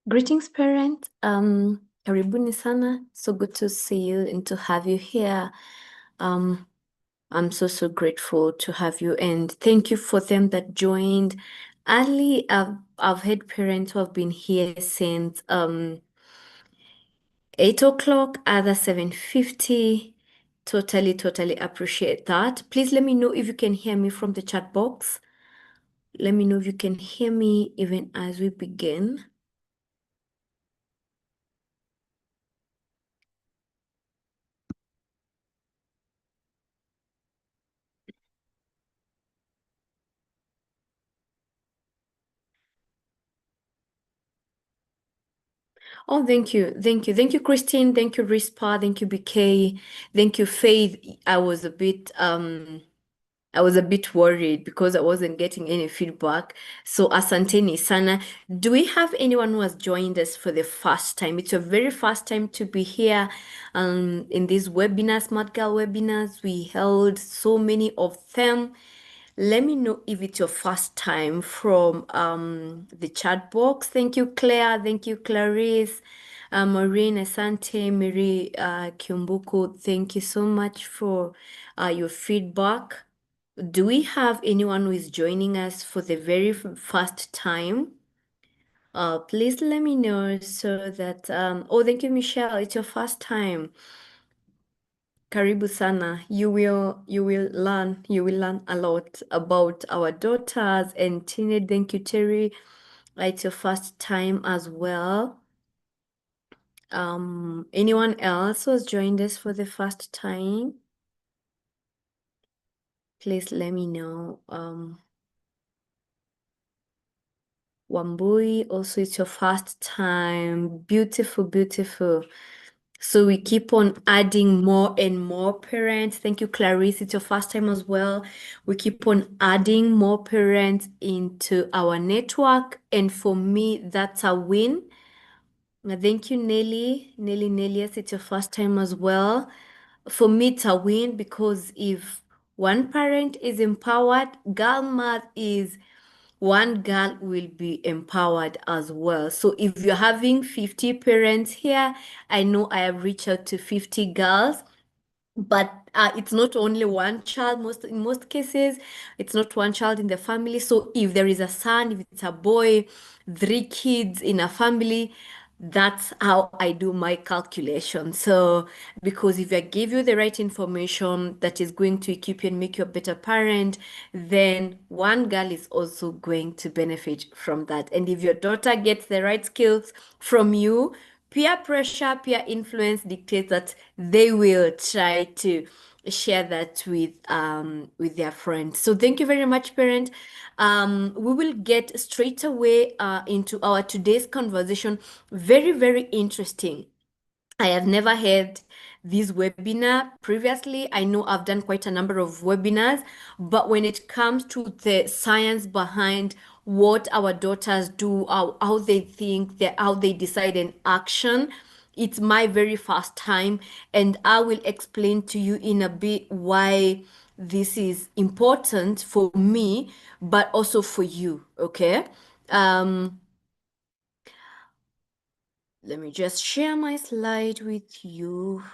Greetings, parent. Karibuni sana. So good to see you and to have you here. Um, I'm so grateful to have you, and thank you for them that joined early. I've had parents who have been here since 8 o'clock, other 7:50. Totally appreciate that. Please let me know if you can hear me from the chat box. Let me know if you can hear me even as we begin. Oh, thank you. Thank you. Thank you, Christine. Thank you, Rispa. Thank you, BK. Thank you, Faith. I was a bit worried because I wasn't getting any feedback. So Asanteni Sana, do we have anyone who has joined us for the first time? It's your very first time to be here in these webinars, Smart Girl webinars. We held so many of them. Let me know if it's your first time from the chat box. Thank you, Claire. Thank you, Clarice. Maureen Asante, Mary Kiumbuku, thank you so much for your feedback. Do we have anyone who is joining us for the very first time? Please let me know so that, oh, thank you, Michelle. It's your first time. Karibu sana. You will learn a lot about our daughters and teenage. Thank you, Terry. It's your first time as well. Anyone else who has joined us for the first time? Please let me know. Wambui, also it's your first time. Beautiful. So we keep on adding more and more parents. Thank you, Clarice. It's your first time as well. We keep on adding more parents into our network. And for me, that's a win. Thank you, Nelly. Nelly, yes, it's your first time as well. For me, it's a win because if one parent is empowered, girl math is one girl will be empowered as well. So if you're having 50 parents here, I know I have reached out to 50 girls, but it's not only one child. In most cases, it's not one child in the family. So if there is a son, if it's a boy, 3 kids in a family, that's how I do my calculation. So because if I give you the right information that is going to equip you and make you a better parent, then one girl is also going to benefit from that. And if your daughter gets the right skills from you, peer pressure, peer influence dictates that they will try to share that with their friends. So thank you very much, parent. We will get straight away into our today's conversation. Very interesting. I have never had this webinar previously. I know I've done quite a number of webinars, but when it comes to the science behind what our daughters do, how they think, how they decide an action, it's my very first time, and I will explain to you in a bit why this is important for me, but also for you, okay? Um, Let me just share my slide with you.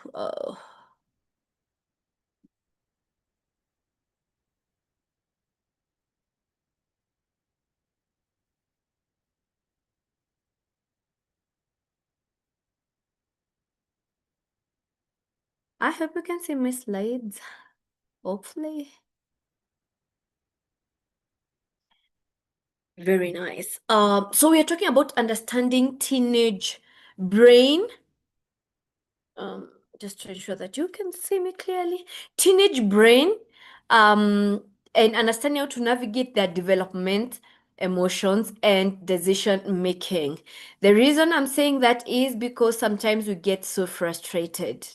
I hope you can see my slides, hopefully. Very nice. So we are talking about understanding teenage brain. Um, just to ensure that you can see me clearly. Teenage brain, and understanding how to navigate their development, emotions, and decision making. The reason I'm saying that is because sometimes we get so frustrated.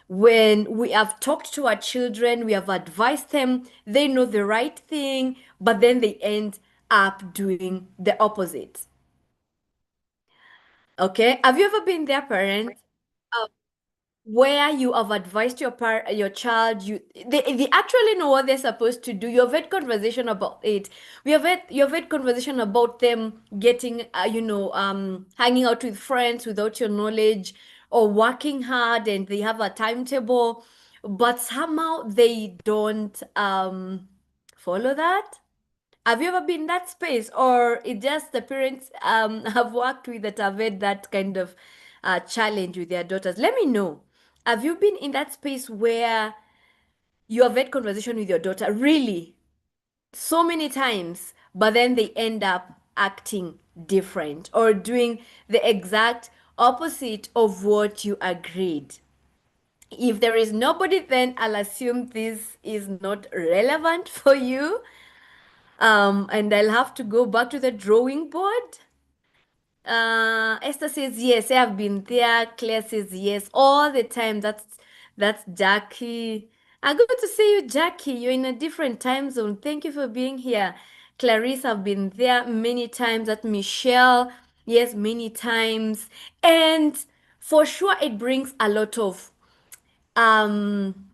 When we have talked to our children, we have advised them, they know the right thing, but then they end up doing the opposite. Okay? Have you ever been their parent? where you have advised your child, they actually know what they're supposed to do. You've had conversation about it. You've had conversation about them getting hanging out with friends without your knowledge, or working hard and they have a timetable, but somehow they don't follow that. Have you ever been in that space, or it just the parents have worked with that have had that kind of challenge with their daughters? Let me know. Have you been in that space where you have had conversation with your daughter really so many times, but then they end up acting different or doing the exact opposite of what you agreed? If there is nobody, then I'll assume this is not relevant for you. And I'll have to go back to the drawing board. Esther says yes. I have been there. Claire says yes all the time. That's Jackie. Good to see you, Jackie. You're in a different time zone. Thank you for being here. Clarice, I've been there many times. At Michelle, yes, many times. And for sure, it brings a lot of um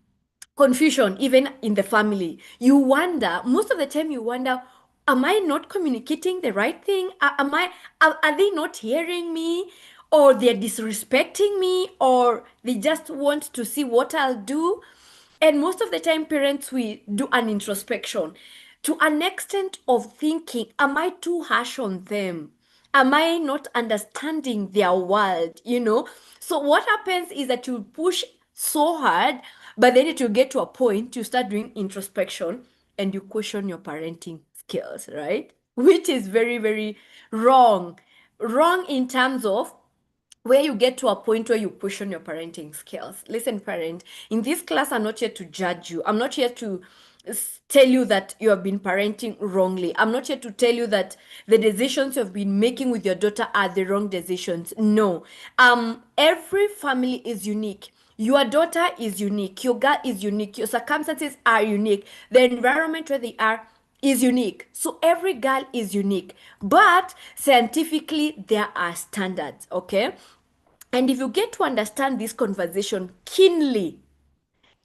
confusion even in the family. You wonder, most of the time you wonder, am I not communicating the right thing? Are they not hearing me, or they're disrespecting me, or they just want to see what I'll do? And most of the time parents, we do an introspection to an extent of thinking, am I too harsh on them? Am I not understanding their world? So what happens is that you push so hard, but then it will get to a point you start doing introspection and you question your parenting skills, right? Which is very, very wrong. Wrong in terms of where you get to a point where you question your parenting skills. Listen, parent, in this class, I'm not here to judge you. I'm not here to tell you that you have been parenting wrongly. I'm not here to tell you that the decisions you've been making with your daughter are the wrong decisions. No. Every family is unique. Your daughter is unique. Your girl is unique. Your circumstances are unique. The environment where they are is unique. So every girl is unique. But scientifically, there are standards, okay? And if you get to understand this conversation keenly,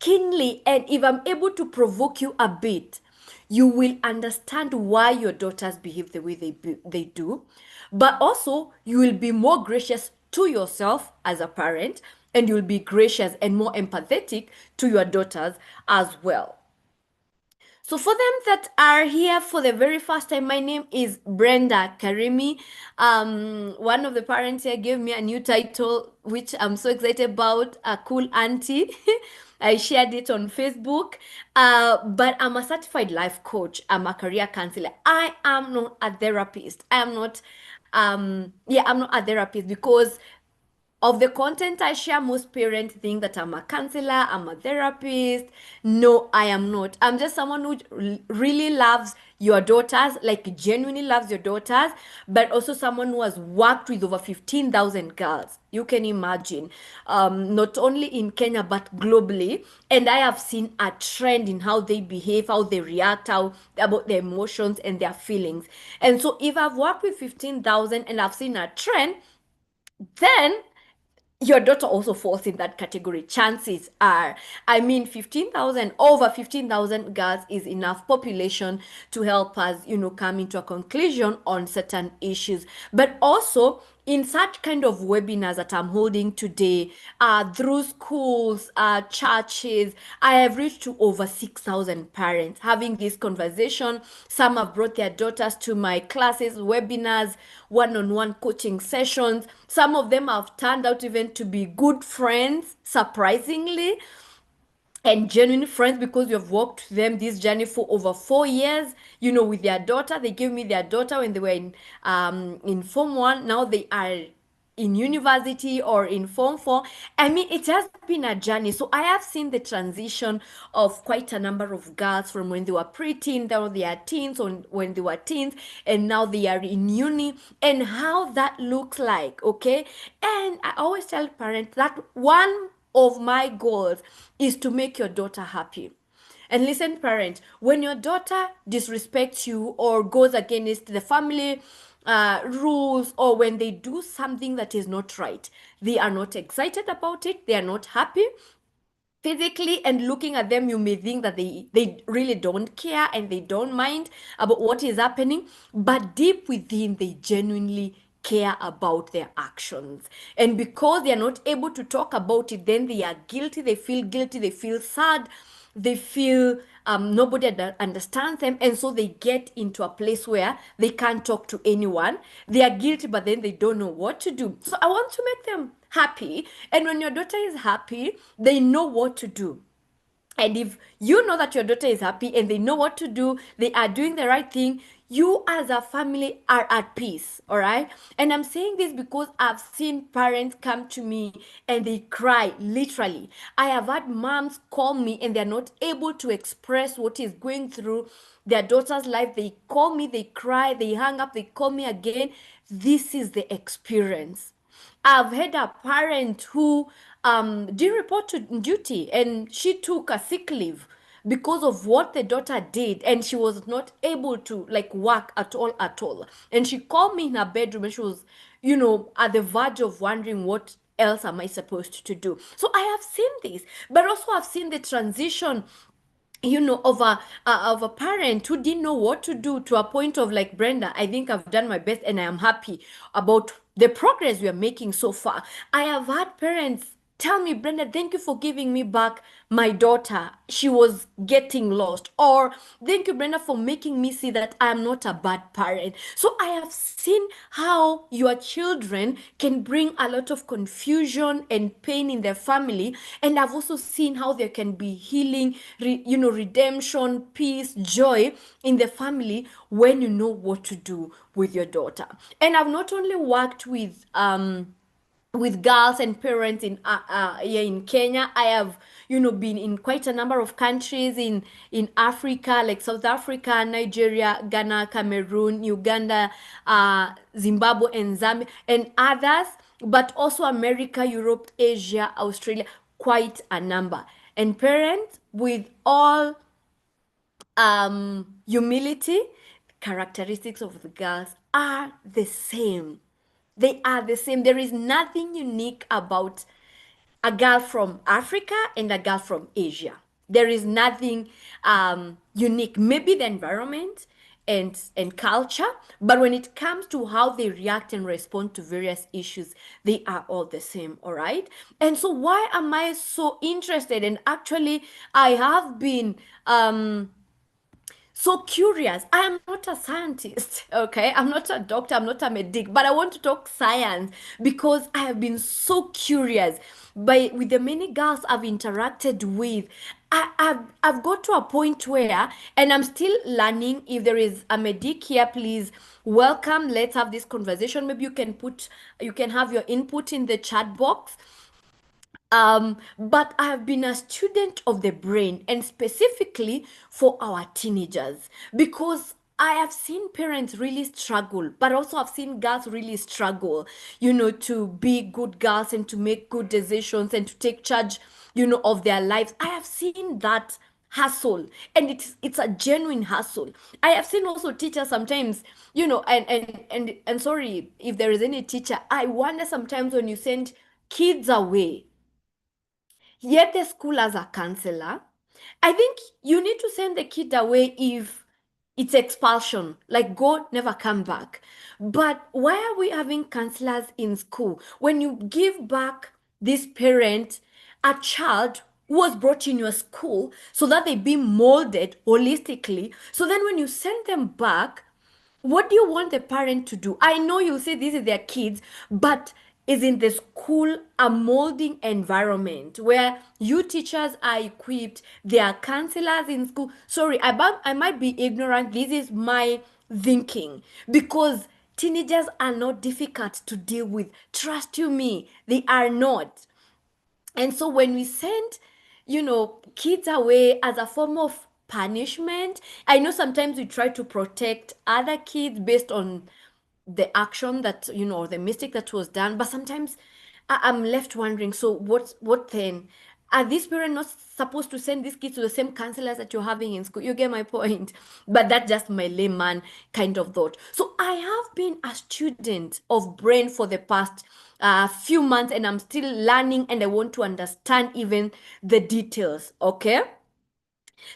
and if I'm able to provoke you a bit, you will understand why your daughters behave the way they do. But also, you will be more gracious to yourself as a parent, and you'll be gracious and more empathetic to your daughters as well. So for them that are here for the very first time, my name is Brenda Karimi. One of the parents here gave me a new title, which I'm so excited about, a cool auntie. I shared it on Facebook. But I'm a certified life coach. I'm a career counselor. I am not a therapist. I am not, I'm not a therapist because of the content I share, most parents think that I'm a counselor, I'm a therapist. No, I am not. I'm just someone who really loves your daughters, like genuinely loves your daughters, but also someone who has worked with over 15,000 girls. You can imagine, not only in Kenya, but globally. And I have seen a trend in how they behave, how they react, how about their emotions and their feelings. And so if I've worked with 15,000 and I've seen a trend, then your daughter also falls in that category. Chances are, I mean, 15,000, over 15,000 girls is enough population to help us, come into a conclusion on certain issues. But also, in such kind of webinars that I'm holding today, through schools, churches, I have reached to over 6,000 parents having this conversation. Some have brought their daughters to my classes, webinars, one-on-one coaching sessions. Some of them have turned out even to be good friends, surprisingly, and genuine friends, because you've walked them this journey for over 4 years, with their daughter. They gave me their daughter when they were in Form 1. Now they are in university or in Form 4. I mean, it has been a journey. So I have seen the transition of quite a number of girls from when they were preteen, now they are teens, or when they were teens, and now they are in uni, and how that looks like, okay? And I always tell parents that one of my goals is to make your daughter happy. And listen, parent, when your daughter disrespects you or goes against the family rules, or when they do something that is not right, they are not excited about it, they are not happy. Physically and looking at them, you may think that they really don't care and they don't mind about what is happening, but deep within they genuinely care about their actions. And because they are not able to talk about it, then they are guilty, they feel guilty, they feel sad, they feel nobody understands them, and so they get into a place where they can't talk to anyone. They are guilty, but then they don't know what to do. So I want to make them happy, and when your daughter is happy, they know what to do. And if you know that your daughter is happy and they know what to do, they are doing the right thing, you as a family are at peace, all right? And I'm saying this because I've seen parents come to me and they cry, literally. I have had moms call me and they're not able to express what is going through their daughter's life. They call me, they cry, they hang up, they call me again. This is the experience. I've had a parent who didn't report to duty and she took a sick leave because of what the daughter did, and she was not able to like work at all. And she called me in her bedroom and she was, at the verge of wondering what else am I supposed to do. So I have seen this, but also I've seen the transition, of a parent who didn't know what to do, to a point of like, Brenda, I think I've done my best and I am happy about the progress we are making so far. I have had parents tell me, Brenda, thank you for giving me back my daughter. She was getting lost. Or thank you, Brenda, for making me see that I am not a bad parent. So I have seen how your children can bring a lot of confusion and pain in their family. And I've also seen how there can be healing, redemption, peace, joy in the family when you know what to do with your daughter. And I've not only worked with girls and parents here in Kenya. I have, been in quite a number of countries in Africa, like South Africa, Nigeria, Ghana, Cameroon, Uganda, Zimbabwe, and Zambia, and others, but also America, Europe, Asia, Australia, quite a number. And parents, with all humility, characteristics of the girls are the same. They are the same. There is nothing unique about a girl from Africa and a girl from Asia. There is nothing unique. Maybe the environment and culture, but when it comes to how they react and respond to various issues, they are all the same, all right? And so why am I so interested? And actually, I have been so curious. I am not a scientist, okay? I'm not a doctor, I'm not a medic, but I want to talk science because I have been so curious by with the many girls I've interacted with. I've got to a point where, and I'm still learning. If there is a medic here, please welcome. Let's have this conversation. Maybe you can have your input in the chat box. But I have been a student of the brain, and specifically for our teenagers, because I have seen parents really struggle, but also I've seen girls really struggle, to be good girls and to make good decisions and to take charge, of their lives. I have seen that hustle, and it's a genuine hustle. I have seen also teachers sometimes, and sorry if there is any teacher, I wonder sometimes when you send kids away, yet the school has a counselor. I think you need to send the kid away if it's expulsion, like go, never come back. But why are we having counselors in school when you give back this parent a child who was brought in your school so that they be molded holistically? So then when you send them back, what do you want the parent to do? I know you say this is their kids, but is in the school a molding environment where you teachers are equipped, there are counselors in school? Sorry, I might be ignorant. This is my thinking because teenagers are not difficult to deal with. Trust you me, they are not. And so when we send, kids away as a form of punishment, I know sometimes we try to protect other kids based on the action that, or the mistake that was done, but sometimes I'm left wondering, so what then? Are these parents not supposed to send these kids to the same counselors that you're having in school? You get my point. But that's just my layman kind of thought. So I have been a student of brain for the past few months, and I'm still learning, and I want to understand even the details. Okay.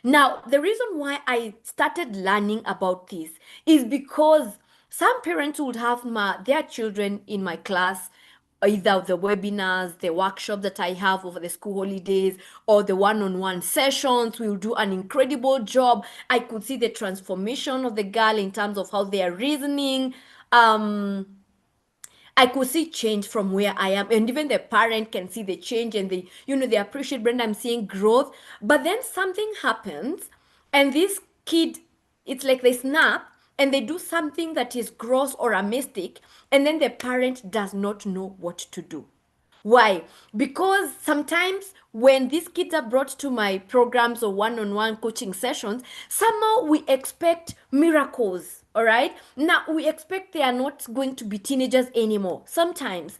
Now, the reason why I started learning about this is because some parents would have their children in my class, either the webinars, the workshop that I have over the school holidays, or the one-on-one sessions. We'll do an incredible job. I could see the transformation of the girl in terms of how they are reasoning. I could see change from where I am, and even the parent can see the change, and they appreciate, Brenda, I'm seeing growth. But then something happens, and this kid, it's like they snap and they do something that is gross or a mistake, and then the parent does not know what to do. Why? Because sometimes when these kids are brought to my programs or one-on-one coaching sessions, somehow we expect miracles. All right. Now we expect they are not going to be teenagers anymore. Sometimes,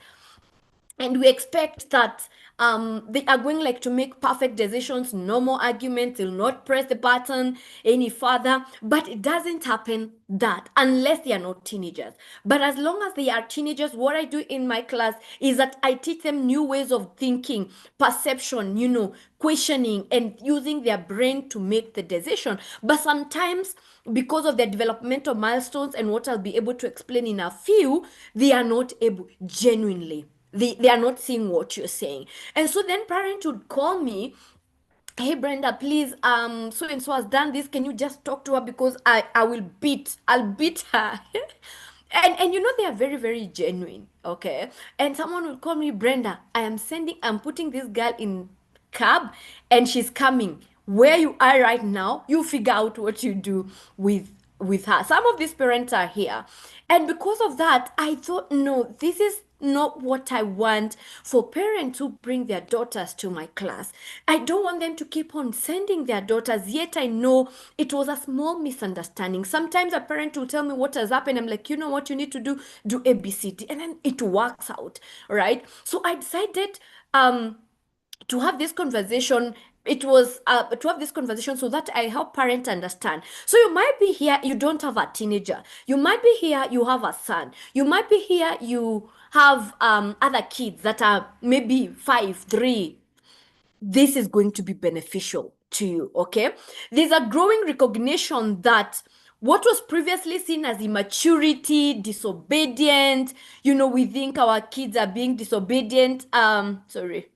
and we expect that they are going like to make perfect decisions, no more arguments, they'll not press the button any further. But it doesn't happen that unless they are not teenagers. But as long as they are teenagers, what I do in my class is that I teach them new ways of thinking, perception, questioning, and using their brain to make the decision. But sometimes, because of their developmental milestones and what I'll be able to explain in a few, they are not able genuinely. They are not seeing what you're saying. And so then parents would call me, hey Brenda, please, so and so has done this. Can you just talk to her, because I'll beat her. And they are very, very genuine. Okay. And someone will call me, Brenda, I'm putting this girl in cab, and she's coming. Where you are right now, you figure out what you do with her. Some of these parents are here. And because of that, I thought, no, this is not what I want for parents who bring their daughters to my class. I don't want them to keep on sending their daughters, yet I know it was a small misunderstanding. Sometimes a parent will tell me what has happened. I'm like, you know what you need to do ABCD, and then it works out, right? So I decided to have this conversation. It was to have this conversation so that I help parents understand. So you might be here, you don't have a teenager. You might be here, you have a son. You might be here, you have other kids that are maybe 5, 3. This is going to be beneficial to you. Okay, there's a growing recognition that what was previously seen as immaturity, disobedient, we think our kids are being disobedient. Sorry,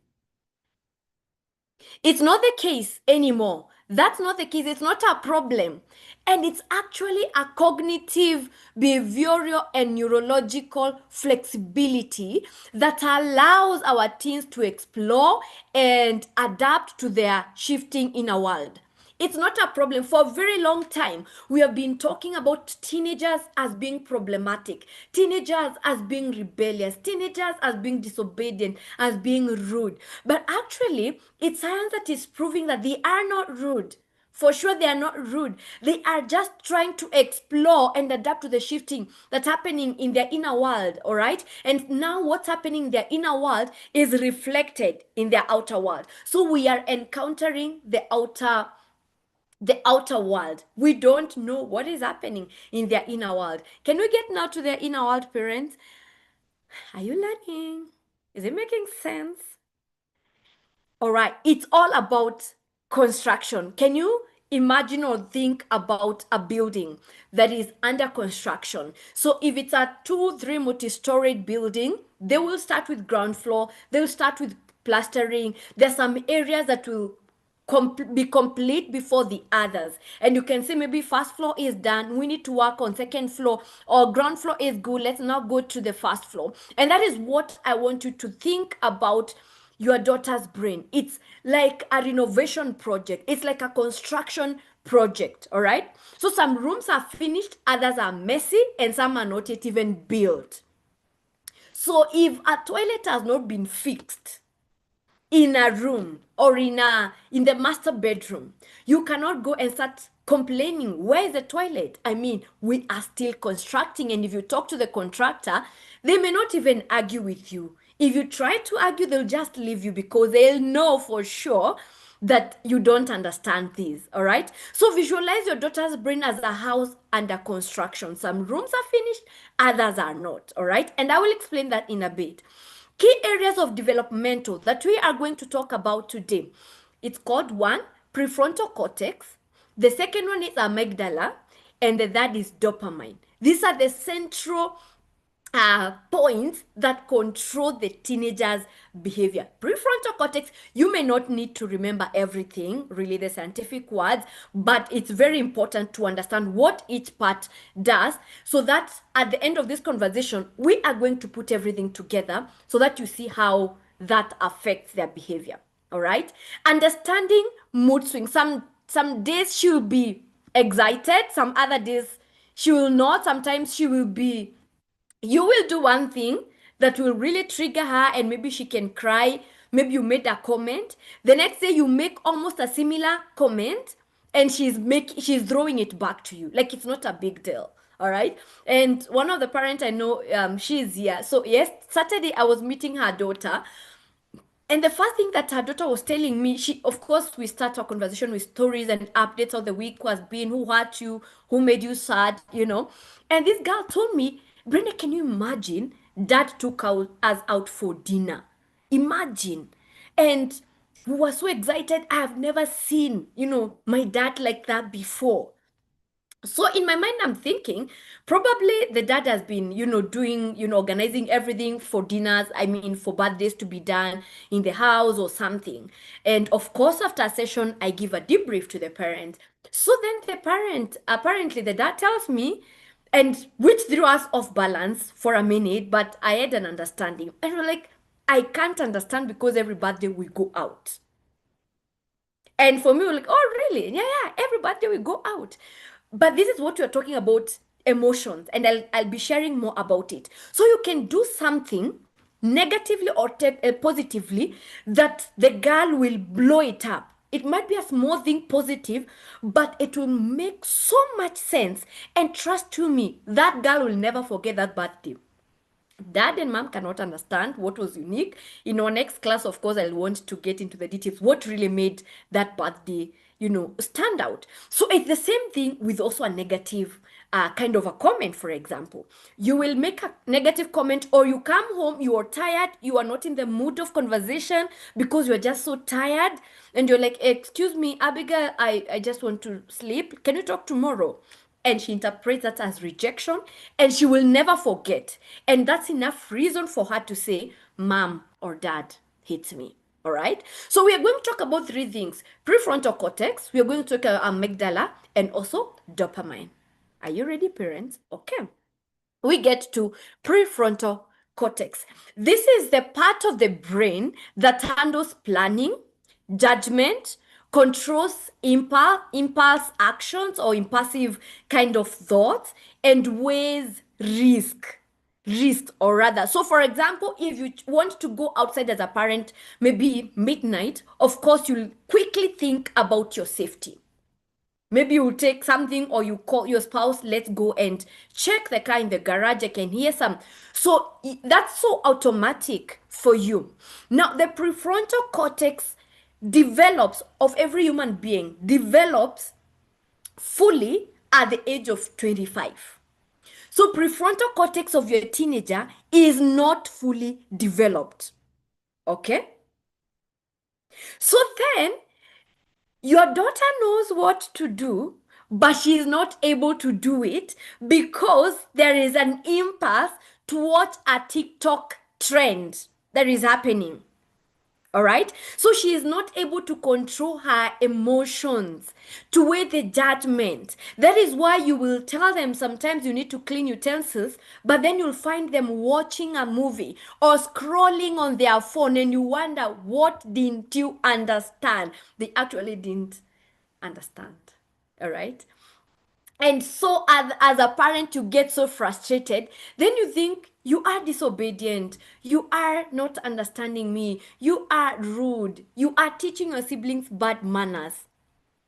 it's not the case anymore. That's not the case. It's not a problem. And it's actually a cognitive, behavioral, and neurological flexibility that allows our teens to explore and adapt to their shifting inner world. It's not a problem. For a very long time, we have been talking about teenagers as being problematic, teenagers as being rebellious, teenagers as being disobedient, as being rude. But actually, it's science that is proving that they are not rude. For sure, they are not rude. They are just trying to explore and adapt to the shifting that's happening in their inner world, all right? And now what's happening in their inner world is reflected in their outer world. So we are encountering the outer world. We don't know what is happening in their inner world. Can we get now to their inner world, parents? Are you learning? Is it making sense? All right, it's all about construction. Can you imagine or think about a building that is under construction? So if it's a 2, 3 multi-storied building, they will start with ground floor, they will start with plastering. There's some areas that will be complete before the others, and you can say maybe first floor is done, we need to work on second floor, or ground floor is good, let's now go to the first floor. And that is what I want you to think about your daughter's brain. It's like a renovation project, it's like a construction project. All right, so some rooms are finished, others are messy, and some are not yet even built. So if a toilet has not been fixed in a room or in the master bedroom, you cannot go and start complaining, where is the toilet? I mean, we are still constructing, and if you talk to the contractor, they may not even argue with you. If you try to argue, they'll just leave you because they'll know for sure that you don't understand these. All right. So visualize your daughter's brain as a house under construction. Some rooms are finished, others are not. All right. And I will explain that in a bit. Key areas of developmental that we are going to talk about today. It's called one, prefrontal cortex. The second one is amygdala. And the third is dopamine. These are the central points that control the teenager's behavior. Prefrontal cortex, you may not need to remember everything, really the scientific words, but it's very important to understand what each part does so that at the end of this conversation, we are going to put everything together so that you see how that affects their behavior. All right. Understanding mood swings. Some days she will be excited, some other days she will not. Sometimes she will be, you will do one thing that will really trigger her and maybe she can cry. Maybe you made a comment. The next day you make almost a similar comment and she's throwing it back to you. Like it's not a big deal. All right. And one of the parents I know, she's here. So yes, Saturday I was meeting her daughter. And the first thing that her daughter was telling me, of course, we start our conversation with stories and updates of the week was been, who hurt you, who made you sad, you know. And this girl told me, Brenda, can you imagine dad took us out for dinner? Imagine. And we were so excited. I have never seen, my dad like that before. So in my mind, I'm thinking probably the dad has been, doing, organizing everything for dinners, I mean, for birthdays to be done in the house or something. And of course, after a session, I give a debrief to the parent. So then the parent, apparently the dad tells me, and which threw us off balance for a minute, but I had an understanding. And we're like, I can't understand because every birthday we go out. And for me, we're like, oh, really? Yeah, yeah, every birthday we go out. But this is what we're talking about, emotions, and I'll be sharing more about it. So you can do something negatively or positively that the girl will blow it up. It might be a small thing positive, but it will make so much sense. And trust you me, that girl will never forget that birthday. Dad and mom cannot understand what was unique. In our next class, of course, I'll want to get into the details, what really made that birthday, stand out. So it's the same thing with also a negative kind of a comment, for example. You will make a negative comment or you come home, you are tired, you are not in the mood of conversation because you're just so tired and you're like, excuse me, Abigail, I just want to sleep. Can you talk tomorrow? And she interprets that as rejection and she will never forget. And that's enough reason for her to say, mom or dad hates me. All right. So we are going to talk about three things: prefrontal cortex, we are going to talk about amygdala, and also dopamine. Are you ready, parents? Okay. We get to prefrontal cortex. This is the part of the brain that handles planning, judgment, controls impulse actions or impulsive kind of thoughts, and weighs risk or rather. So for example, if you want to go outside as a parent, maybe midnight, of course you'll quickly think about your safety. Maybe you take something or you call your spouse, let's go and check the car in the garage. I can hear some. So that's so automatic for you. Now, the prefrontal cortex develops, of every human being, develops fully at the age of 25. So prefrontal cortex of your teenager is not fully developed. Okay? So then your daughter knows what to do, but she is not able to do it because there is an impulse towards a TikTok trend that is happening. All right. So she is not able to control her emotions, to weigh the judgment. That is why you will tell them sometimes you need to clean utensils, but then you'll find them watching a movie or scrolling on their phone and you wonder, what didn't you understand? They actually didn't understand. All right. And so, as a parent, you get so frustrated. Then you think you are disobedient. You are not understanding me. You are rude. You are teaching your siblings bad manners.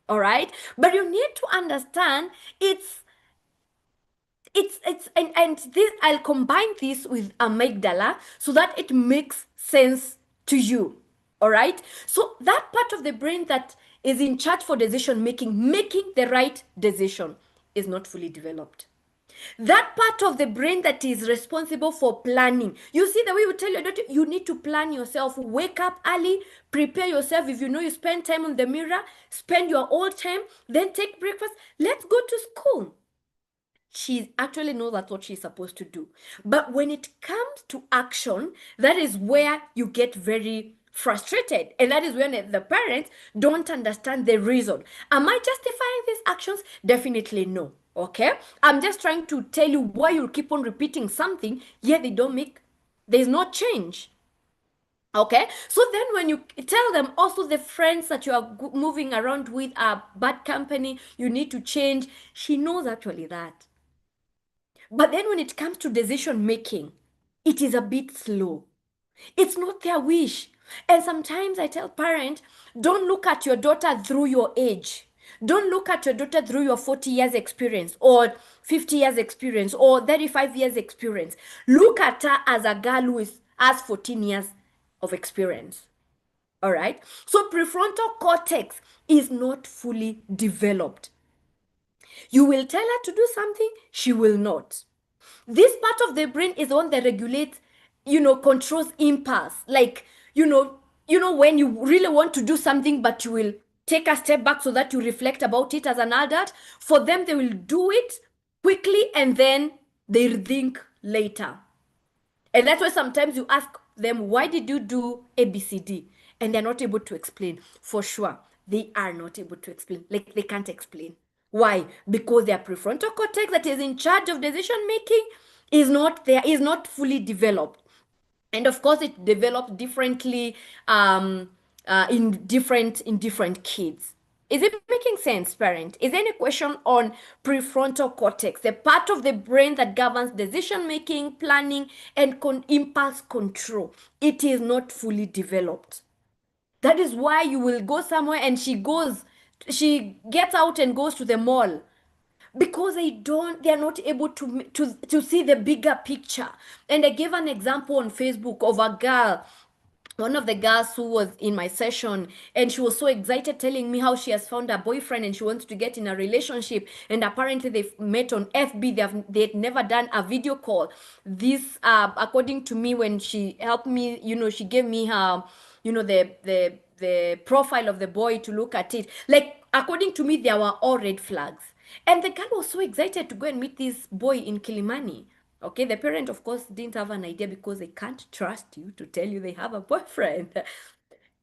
All right. But you need to understand And this, I'll combine this with amygdala so that it makes sense to you. All right. So that part of the brain that is in charge for decision making, making the right decision, is not fully developed. That part of the brain that is responsible for planning. You see, the way we tell your daughter, you need to plan yourself. Wake up early, prepare yourself. If you know you spend time on the mirror, spend your old time, then take breakfast. Let's go to school. She actually knows that's what she's supposed to do. But when it comes to action, that is where you get very frustrated. And that is when the parents don't understand the reason. Am I justifying these actions? Definitely no. Okay? I'm just trying to tell you why you keep on repeating something, yet there's no change. Okay, so then when you tell them also the friends that you are moving around with are bad company, you need to change, she knows actually that. But then when it comes to decision making, it is a bit slow. It's not their wish. And sometimes I tell parents, don't look at your daughter through your age. Don't look at your daughter through your 40 years experience or 50 years experience or 35 years experience. Look at her as a girl who has 14 years of experience. All right. So prefrontal cortex is not fully developed. You will tell her to do something, she will not. This part of the brain is the one that regulates, controls impulse. Like, when you really want to do something, but you will take a step back so that you reflect about it as an adult. For them, they will do it quickly and then they think later. And that's why sometimes you ask them, why did you do ABCD? And they're not able to explain. For sure, they are not able to explain. Like, they can't explain. Why? Because their prefrontal cortex that is in charge of decision making is not there, is not fully developed. And of course, it develops differently in different kids. Is it making sense, parent? Is there any question on prefrontal cortex, the part of the brain that governs decision making, planning, and impulse control? It is not fully developed. That is why you will go somewhere and she gets out and goes to the mall because they are not able to see the bigger picture. And I gave an example on Facebook of a girl, one of the girls who was in my session, and she was so excited telling me how she has found a boyfriend and she wants to get in a relationship, and apparently they've met on FB. They'd never done a video call. This according to me, when she helped me, she gave me her, the profile of the boy to look at it. Like, according to me, there were all red flags. And the girl was so excited to go and meet this boy in Kilimani. Okay, the parent, of course, didn't have an idea because they can't trust you to tell you they have a boyfriend.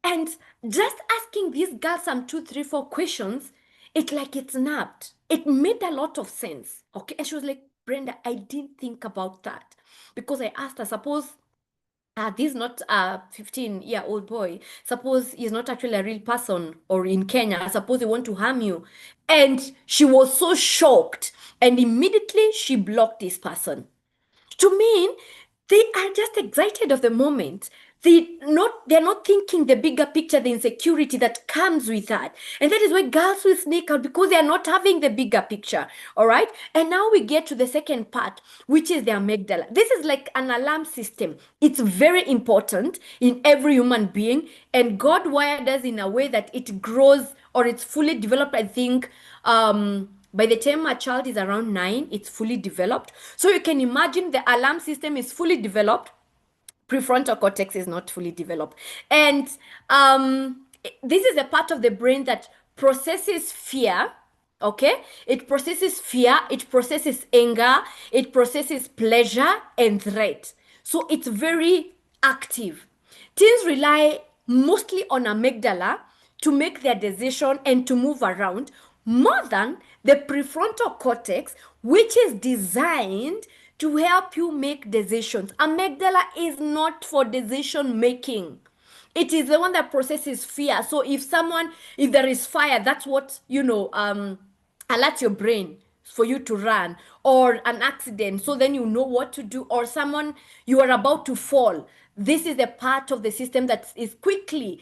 And just asking this girl some 2, 3, 4 questions, it snapped. It made a lot of sense. Okay, and she was like, Brenda, I didn't think about that. Because I asked her, suppose this is not a 15-year-old boy. Suppose he's not actually a real person, or in Kenya, suppose they want to harm you. And she was so shocked. And immediately she blocked this person. To me, they are just excited of the moment. They're not thinking the bigger picture, the insecurity that comes with that. And that is why girls will sneak out, because they are not having the bigger picture. All right. And now we get to the second part, which is the amygdala. This is like an alarm system. It's very important in every human being. And God wired us in a way that it grows, or it's fully developed, I think, by the time a child is around 9, it's fully developed. So you can imagine the alarm system is fully developed. Prefrontal cortex is not fully developed. And this is the part of the brain that processes fear. Okay, it processes fear, it processes anger, it processes pleasure and threat. So it's very active. Teens rely mostly on amygdala to make their decision and to move around, more than the prefrontal cortex, which is designed to help you make decisions. Amygdala is not for decision making. It is the one that processes fear. So if there is fire, that's what, alerts your brain for you to run, or an accident. So then you know what to do, or you are about to fall. This is the part of the system that is quickly,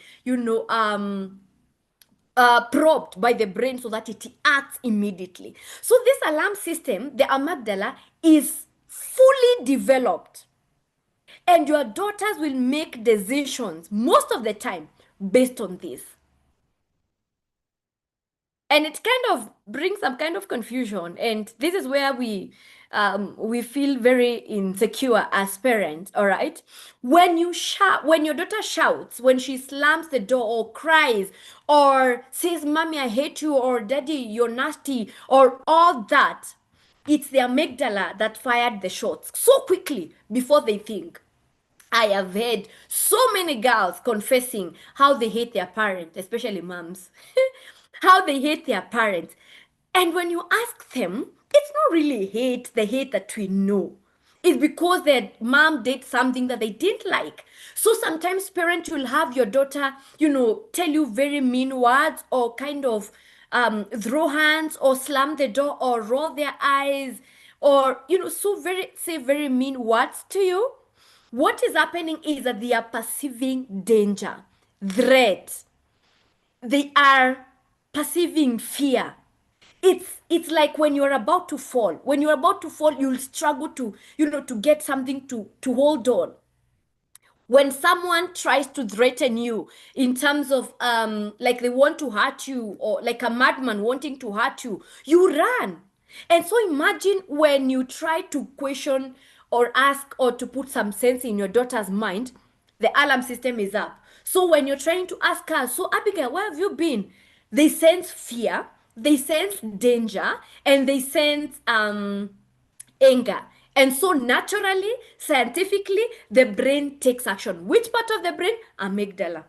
probed by the brain so that it acts immediately. So this alarm system, the amygdala, is fully developed, and your daughters will make decisions most of the time based on this. And it kind of brings some kind of confusion, and this is where we feel very insecure as parents. All right, when you shout, when your daughter shouts, when she slams the door or cries or says mommy I hate you or daddy you're nasty or all that, it's the amygdala that fired the shots so quickly before they think. I have heard so many girls confessing how they hate their parents, especially moms, how they hate their parents. And when you ask them, it's not really hate, the hate that we know. It's because their mom did something that they didn't like. So sometimes parents will have your daughter, tell you very mean words or kind of throw hands or slam the door or roll their eyes or, say very mean words to you. What is happening is that they are perceiving danger, threat. They are perceiving fear. It's like when you're about to fall. When you're about to fall, you'll struggle to get something to hold on. When someone tries to threaten you in terms of like they want to hurt you, or like a madman wanting to hurt you, you run. And so imagine when you try to question or ask or to put some sense in your daughter's mind, the alarm system is up. So when you're trying to ask her, so Abigail, where have you been? They sense fear, they sense danger, and they sense anger. And so naturally, scientifically, the brain takes action. Which part of the brain? Amygdala.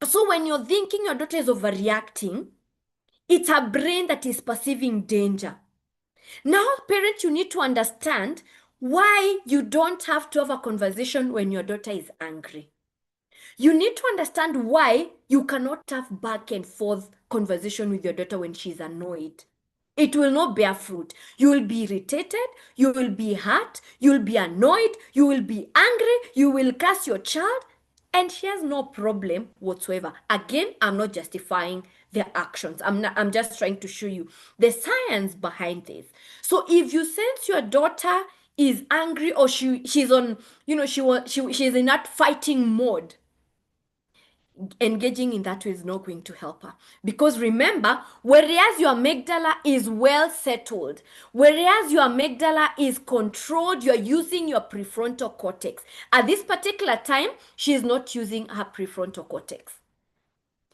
So when you're thinking your daughter is overreacting, it's her brain that is perceiving danger. Now, parents, you need to understand why you don't have to have a conversation when your daughter is angry. You need to understand why you cannot have back and forth conversation with your daughter when she's annoyed. It will not bear fruit. You will be irritated, you will be hurt, you will be annoyed, you will be angry, you will curse your child, and she has no problem whatsoever. Again, I'm not justifying their actions. I'm just trying to show you the science behind this. So if you sense your daughter is angry or she's on, she's in that fighting mode, engaging in that way is not going to help her. Because remember, whereas your amygdala is well settled, whereas your amygdala is controlled, you're using your prefrontal cortex. At this particular time, she is not using her prefrontal cortex.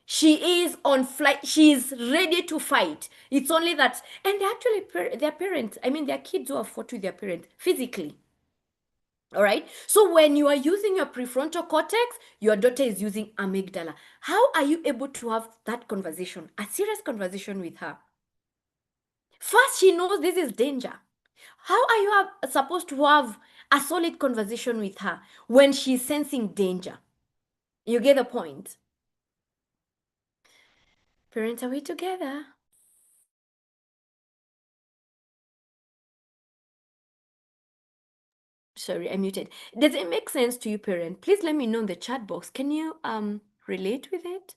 She is on flight. She is ready to fight. It's only that, and actually, their parents, I mean, their kids who have fought with their parents physically. All right. So when you are using your prefrontal cortex, your daughter is using amygdala. How are you able to have that conversation, a serious conversation with her? First, she knows this is danger. How are you supposed to have a solid conversation with her when she's sensing danger? You get the point? Parents, are we together? Sorry, I muted. Does it make sense to you, parent? Please let me know in the chat box. Can you relate with it?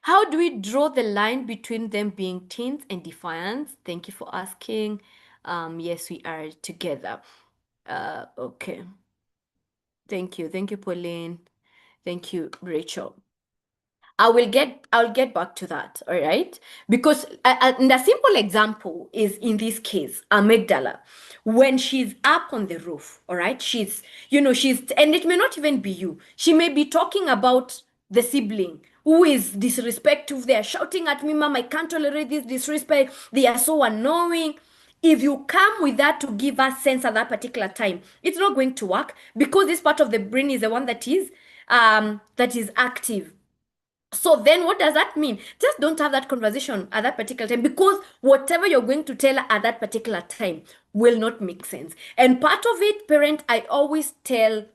How do we draw the line between them being teens and defiance? Thank you for asking. Yes, we are together. Okay. Thank you. Thank you, Pauline. Thank you, Rachel. I'll get back to that, all right? Because and a simple example is in this case, amygdala. When she's up on the roof, all right? And it may not even be you. She may be talking about the sibling who is disrespectful. They are shouting at me, Mom, I can't tolerate this disrespect. They are so annoying. If you come with that to give us sense at that particular time, it's not going to work because this part of the brain is the one that is active. So then what does that mean? Just don't have that conversation at that particular time, because whatever you're going to tell her at that particular time will not make sense. And part of it, parent, I always tell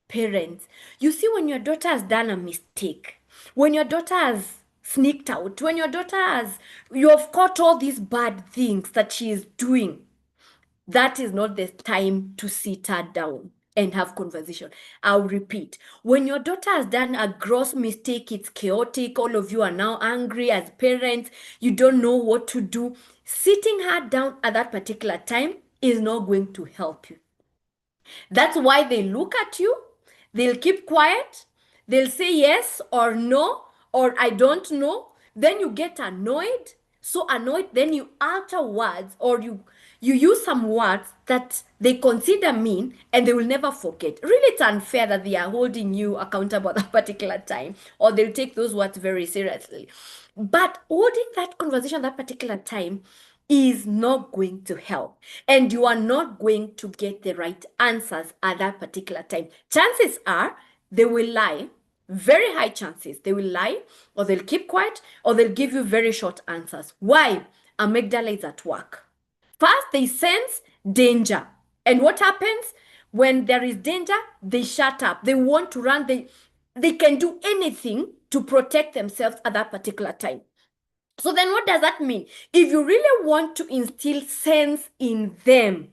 parents, you see, when your daughter has done a mistake, when your daughter has sneaked out, when your daughter you have caught all these bad things that she is doing, that is not the time to sit her down. and have conversation. I'll repeat. When your daughter has done a gross mistake, it's chaotic, all of you are now angry as parents, you don't know what to do. Sitting her down at that particular time is not going to help you. That's why they look at you, they'll keep quiet, they'll say yes or no, or I don't know. Then you get annoyed, so annoyed, then you utter words or you use some words that they consider mean and they will never forget. Really, it's unfair that they are holding you accountable at that particular time, or they'll take those words very seriously. But holding that conversation at that particular time is not going to help, and you are not going to get the right answers at that particular time. Chances are they will lie, very high chances they will lie, or they'll keep quiet, or they'll give you very short answers. Why? Amygdala is at work. First, they sense danger. And what happens when there is danger? They shut up. They want to run. They can do anything to protect themselves at that particular time. So then what does that mean? If you really want to instill sense in them,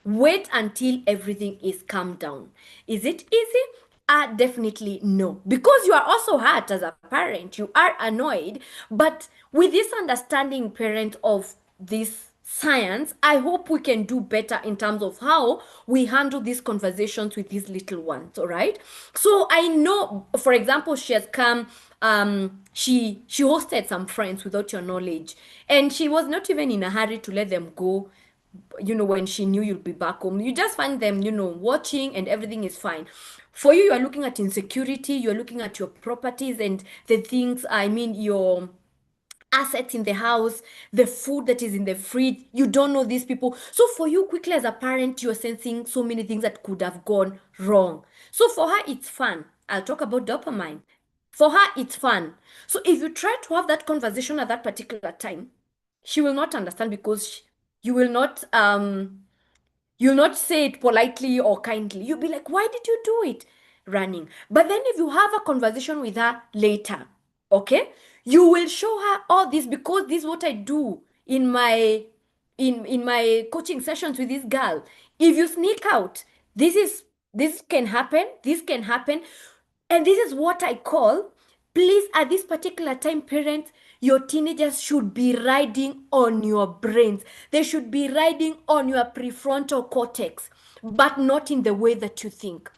wait until everything is calmed down. Is it easy? Definitely no. Because you are also hurt as a parent, you are annoyed. But with this understanding, parent, of this science, I hope we can do better in terms of how we handle these conversations with these little ones. All right. So I know, for example, she has come, she hosted some friends without your knowledge, and she was not even in a hurry to let them go, when she knew you'll be back home. You just find them, watching, and everything is fine. For you, you are looking at insecurity, you're looking at your properties and the things, I mean, your assets in the house, the food that is in the fridge. You don't know these people. So for you, quickly as a parent, you're sensing so many things that could have gone wrong. So for her, it's fun. I'll talk about dopamine. For her, it's fun. So if you try to have that conversation at that particular time, she will not understand, because you will not you'll not say it politely or kindly. You'll be like, why did you do it? Running. But then if you have a conversation with her later, okay, you will show her all this, because this is what I do in my coaching sessions with this girl. If you sneak out, this can happen, this can happen. And this is what I call, please, at this particular time, parents, your teenagers should be riding on your brains. They should be riding on your prefrontal cortex, but not in the way that you think.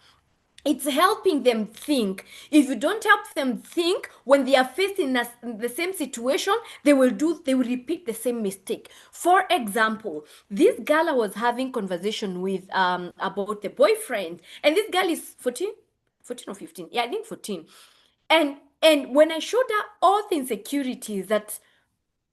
It's helping them think. If you don't help them think, when they are faced in the same situation, they will repeat the same mistake. For example, this girl I was having conversation with about the boyfriend, and this girl is 14 or 15. Yeah, I think 14. And when I showed her all the insecurities that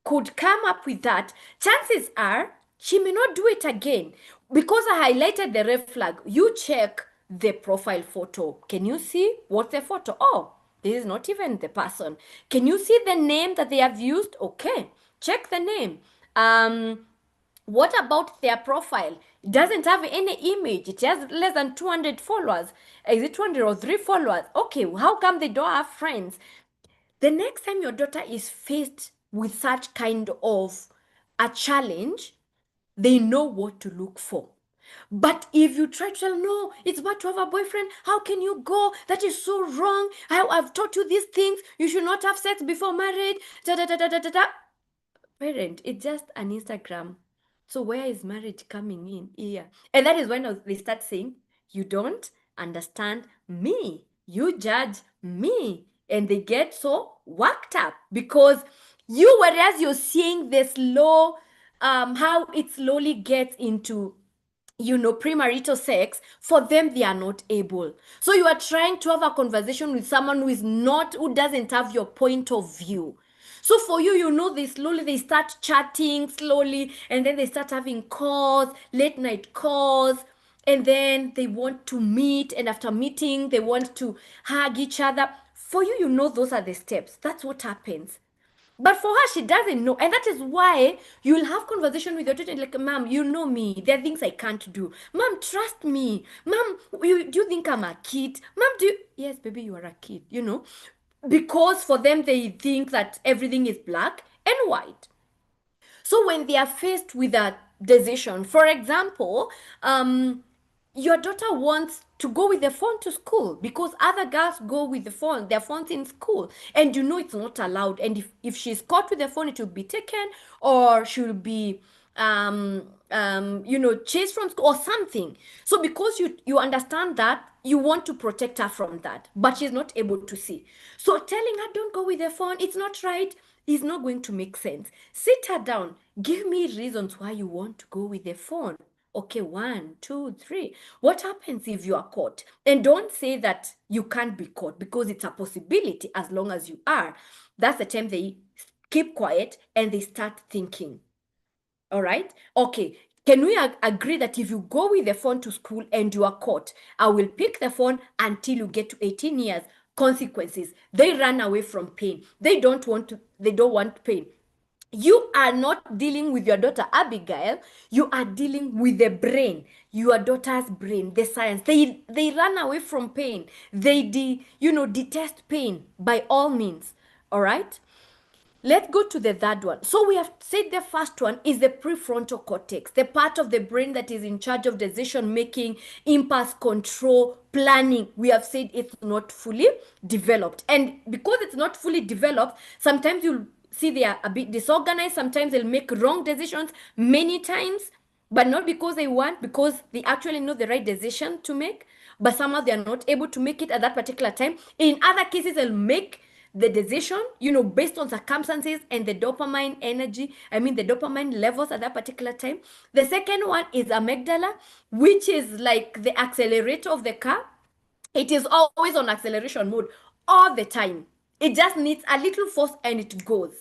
could come up with that, chances are she may not do it again, because I highlighted the red flag. You check the profile photo. Can you see what's the photo? Oh, this is not even the person. Can you see the name that they have used? Okay, check the name. What about their profile? It doesn't have any image. It has less than 200 followers. Is it 200 or 3 followers? Okay, how come they don't have friends? The next time your daughter is faced with such kind of a challenge, they know what to look for. But if you try to tell, no, it's bad to have a boyfriend, how can you go? That is so wrong. I've taught you these things. You should not have sex before marriage. Da, da, da, da, da, da, da. Parent, it's just an Instagram. So where is marriage coming in here? And that is when they start saying, you don't understand me. You judge me. And they get so worked up, because whereas you're seeing the slow, how it slowly gets into premarital sex, for them, they are not able. So you are trying to have a conversation with someone who doesn't have your point of view. So for you, they start chatting slowly, and then they start having calls, late night calls, and then they want to meet, and after meeting, they want to hug each other. For you, those are the steps. That's what happens. But for her, she doesn't know. And that is why you'll have conversation with your daughter like, Mom, you know me. There are things I can't do. Mom, trust me. Mom, do you think I'm a kid? Mom, Yes, baby, you are a kid, Because for them, they think that everything is black and white. So when they are faced with a decision, for example, your daughter wants to go with the phone to school because other girls go with their phones in school, and you know it's not allowed. And if she's caught with the phone, it will be taken, or she'll be chased from school or something. So because you understand that, you want to protect her from that, but she's not able to see. So telling her don't go with the phone, it's not right, is not going to make sense. Sit her down, give me reasons why you want to go with the phone. Okay, 1, 2, 3. What happens if you are caught? And don't say that you can't be caught, because it's a possibility as long as you are. That's the time they keep quiet and they start thinking. All right? Okay. Can we agree that if you go with the phone to school and you are caught, I will pick the phone until you get to 18 years? Consequences. They run away from pain. They don't want pain. You are not dealing with your daughter Abigail, you are dealing with the brain, your daughter's brain, the science. They run away from pain. They detest pain by all means. All right? Let's go to the third one. So we have said the first one is the prefrontal cortex, the part of the brain that is in charge of decision making, impulse control, planning. We have said it's not fully developed. And because it's not fully developed, sometimes you'll see they are a bit disorganized. Sometimes they'll make wrong decisions many times, but not because they want, because they actually know the right decision to make. But somehow they are not able to make it at that particular time. In other cases, they'll make the decision, based on circumstances and the dopamine the dopamine levels at that particular time. The second one is amygdala, which is like the accelerator of the car. It is always on acceleration mode all the time. It just needs a little force and it goes.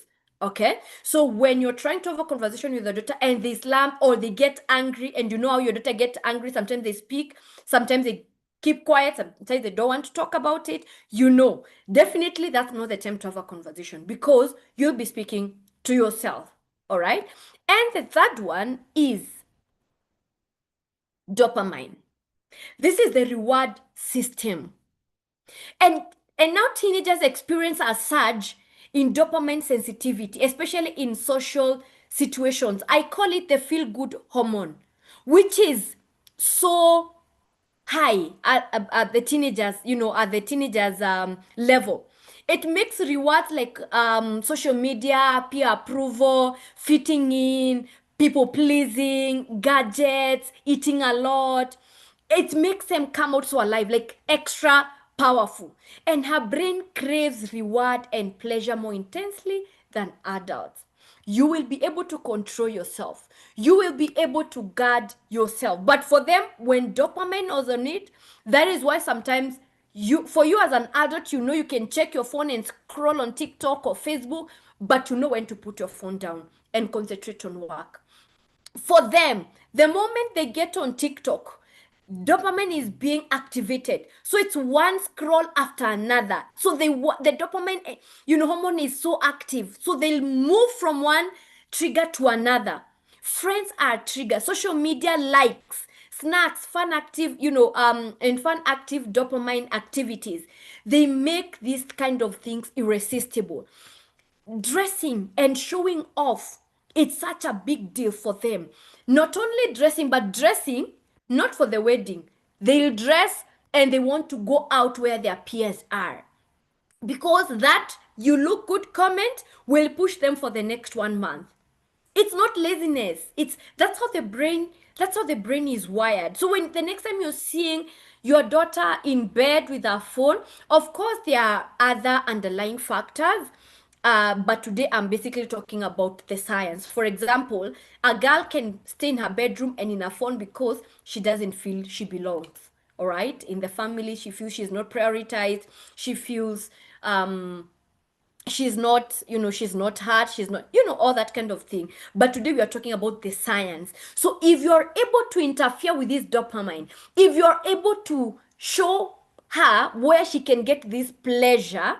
Okay, so when you're trying to have a conversation with your daughter and they slam or they get angry, and you know how your daughter gets angry, sometimes they speak, sometimes they keep quiet, sometimes they don't want to talk about it, definitely that's not the time to have a conversation, because you'll be speaking to yourself. All right, and the third one is dopamine. This is the reward system. And now teenagers experience a surge in dopamine sensitivity, especially in social situations. I call it the feel-good hormone, which is so high at the teenagers, level. It makes rewards like social media, peer approval, fitting in, people pleasing, gadgets, eating a lot. It makes them come out so alive, like extra powerful. And her brain craves reward and pleasure more intensely than adults. You will be able to control yourself. You will be able to guard yourself. But for them, when dopamine was on it, that is why sometimes for you as an adult, you can check your phone and scroll on TikTok or Facebook, but you know when to put your phone down and concentrate on work. For them, the moment they get on TikTok, dopamine is being activated, so it's one scroll after another. So the dopamine hormone is so active, so they'll move from one trigger to another. Friends are triggers, social media likes, snacks, fun active and fun active dopamine activities, they make these kind of things irresistible. Dressing and showing off, it's such a big deal for them. Not only dressing, but dressing not for the wedding. They'll dress and they want to go out where their peers are, because that you look good comment will push them for the next 1 month. It's not laziness. That's how the brain is wired. So when the next time you're seeing your daughter in bed with her phone, of course there are other underlying factors. But today I'm basically talking about the science. For example, a girl can stay in her bedroom and in her phone because she doesn't feel she belongs. All right, in the family, she feels she's not prioritized. She feels she's not hurt, she's not all that kind of thing. But today we are talking about the science. So if you're able to interfere with this dopamine, if you're able to show her where she can get this pleasure,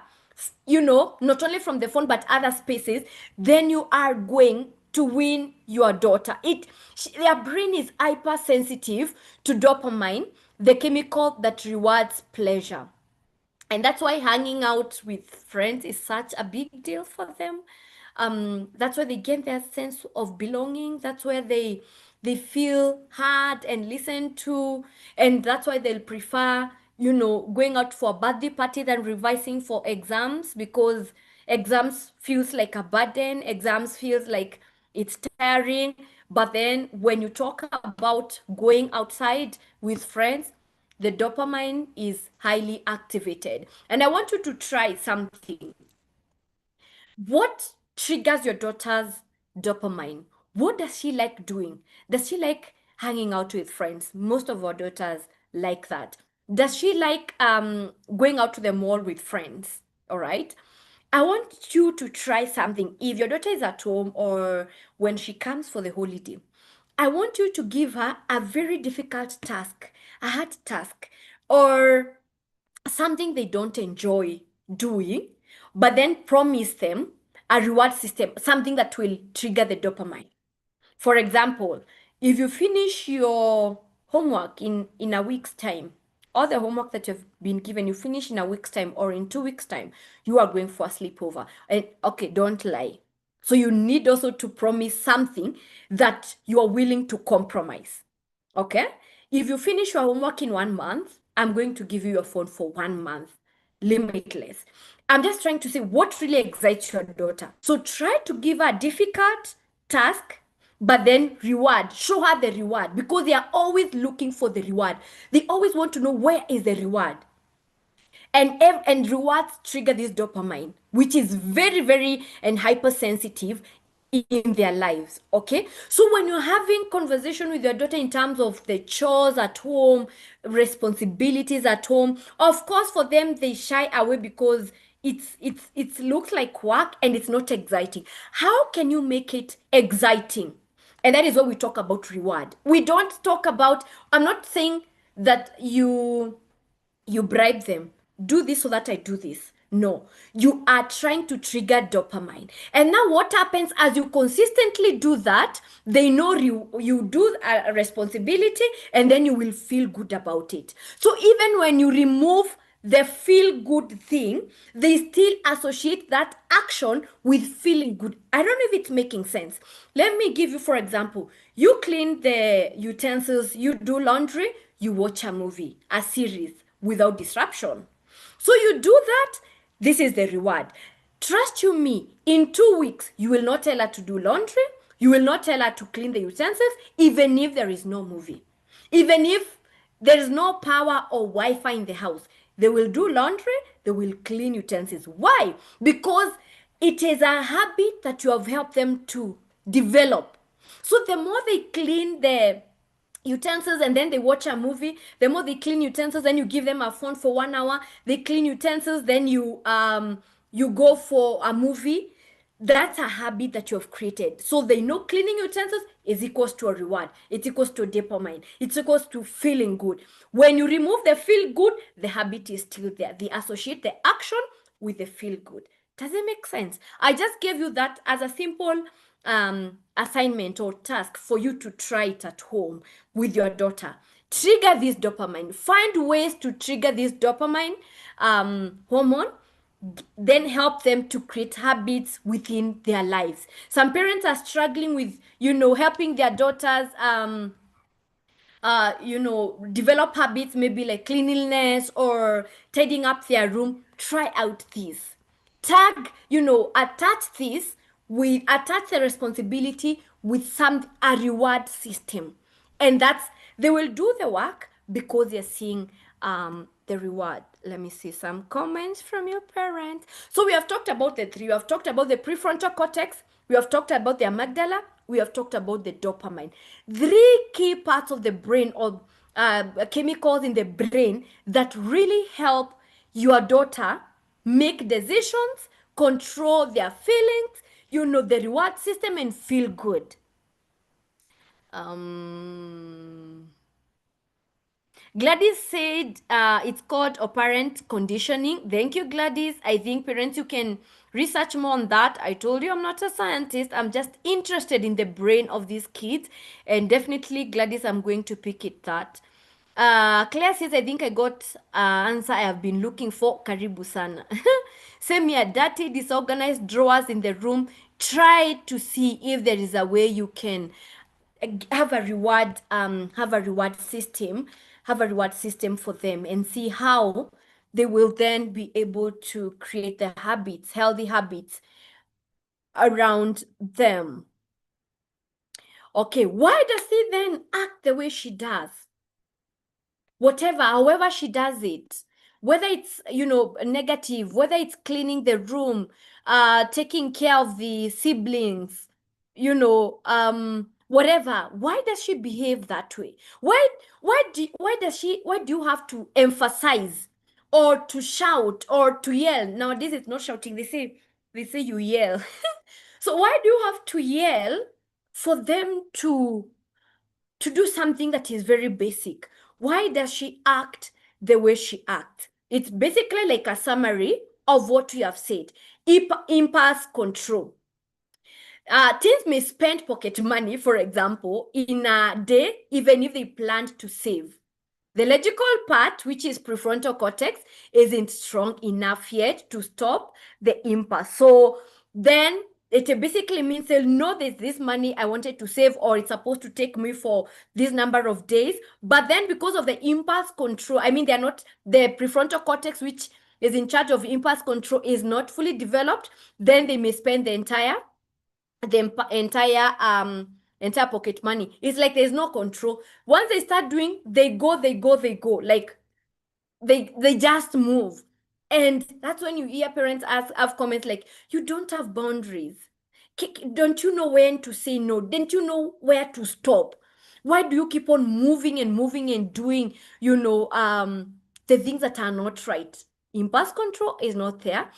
not only from the phone but other spaces, then you are going to win your daughter. Their brain is hypersensitive to dopamine, the chemical that rewards pleasure. And that's why hanging out with friends is such a big deal for them. That's where they gain their sense of belonging. That's where they they feel heard and listened to, and that's why they'll prefer, you know, going out for a birthday party than revising for exams, because exams feels like a burden, exams feels like it's tiring. But then when you talk about going outside with friends, the dopamine is highly activated. And I want you to try something. What triggers your daughter's dopamine? What does she like doing? Does she like hanging out with friends? Most of our daughters like that. Does she like going out to the mall with friends? All right. I want you to try something. If your daughter is at home or when she comes for the holiday, I want you to give her a very difficult task, a hard task, or something they don't enjoy doing, but then promise them a reward system, something that will trigger the dopamine. For example, if you finish your homework in a week's time, all the homework that you've been given, you finish in a week's time or in 2 weeks' time, you are going for a sleepover. And okay, don't lie. So you need also to promise something that you are willing to compromise. Okay? If you finish your homework in 1 month, I'm going to give you your phone for 1 month, limitless. I'm just trying to say what really excites your daughter. So try to give her a difficult task, but then reward. Show her the reward, because they are always looking for the reward. They always want to know where is the reward. And rewards trigger this dopamine, which is very, very and hypersensitive in their lives. Okay, so when you're having conversation with your daughter in terms of the chores at home, responsibilities at home, of course for them they shy away because it looks like work and it's not exciting. How can you make it exciting? And that is what we talk about reward. We don't talk about, I'm not saying that you bribe them, do this so that I do this. No, you are trying to trigger dopamine. And now what happens as you consistently do that, they know you do a responsibility, and then you will feel good about it. So even when you remove the feel good thing, they still associate that action with feeling good. I don't know if it's making sense. Let me give you, for example, you clean the utensils, you do laundry, you watch a movie, a series without disruption. So you do that, this is the reward. Trust you me, in 2 weeks, you will not tell her to do laundry, you will not tell her to clean the utensils, even if there is no movie. Even if there is no power or Wi-Fi in the house, they will do laundry, they will clean utensils. Why? Because it is a habit that you have helped them to develop. So the more they clean the utensils and then they watch a movie, the more they clean utensils, then you give them a phone for 1 hour, they clean utensils, then you go for a movie. That's a habit that you have created. So they know cleaning utensils is equals to a reward. It's equals to dopamine. It's equals to feeling good. When you remove the feel good, the habit is still there. They associate the action with the feel good. Does it make sense? I just gave you that as a simple assignment or task for you to try it at home with your daughter. Trigger this dopamine. Find ways to trigger this dopamine hormone, then help them to create habits within their lives. Some parents are struggling with, helping their daughters develop habits, maybe like cleanliness or tidying up their room. Try out this. Attach this attach the responsibility with a reward system. And they will do the work because they're seeing the reward. Let me see some comments from your parents. So we have talked about the three. We have talked about the prefrontal cortex. We have talked about the amygdala. We have talked about the dopamine. Three key parts of the brain, or chemicals in the brain, that really help your daughter make decisions, control their feelings, the reward system, and feel good. Gladys said it's called operant conditioning. Thank you, Gladys. I think parents, you can research more on that. I told you I'm not a scientist. I'm just interested in the brain of these kids. And definitely, Gladys, I'm going to pick it that. Claire says, I think I got answer I have been looking for. Karibu sana. Same here, dirty, disorganized drawers in the room. Try to see if there is a way you can have a reward system, for them, and see how they will then be able to create the habits, healthy habits around them. Okay, why does he then act the way she does? Whatever, however she does it, whether it's, negative, whether it's cleaning the room, taking care of the siblings, whatever. Why does she behave that way? Why do you have to emphasize or to shout or to yell? Now, this is not shouting. They say you yell. So why do you have to yell for them to do something that is very basic? Why does she act the way she acts? It's basically like a summary of what we have said. Impulse control. Teens may spend pocket money, for example, in a day, even if they planned to save. The logical part, which is prefrontal cortex, isn't strong enough yet to stop the impulse. So then it basically means they'll know there's this money I wanted to save, or it's supposed to take me for this number of days. But then because of the impulse control, I mean, they're not, the prefrontal cortex, which is in charge of impulse control, is not fully developed, then they may spend the entire pocket money. It's like there's no control. Once they start doing, they go. Like they just move. And that's when you hear parents have comments like, you don't have boundaries. Don't you know when to say no? Don't you know where to stop? Why do you keep on moving and moving and doing, the things that are not right? Impulse control is not there.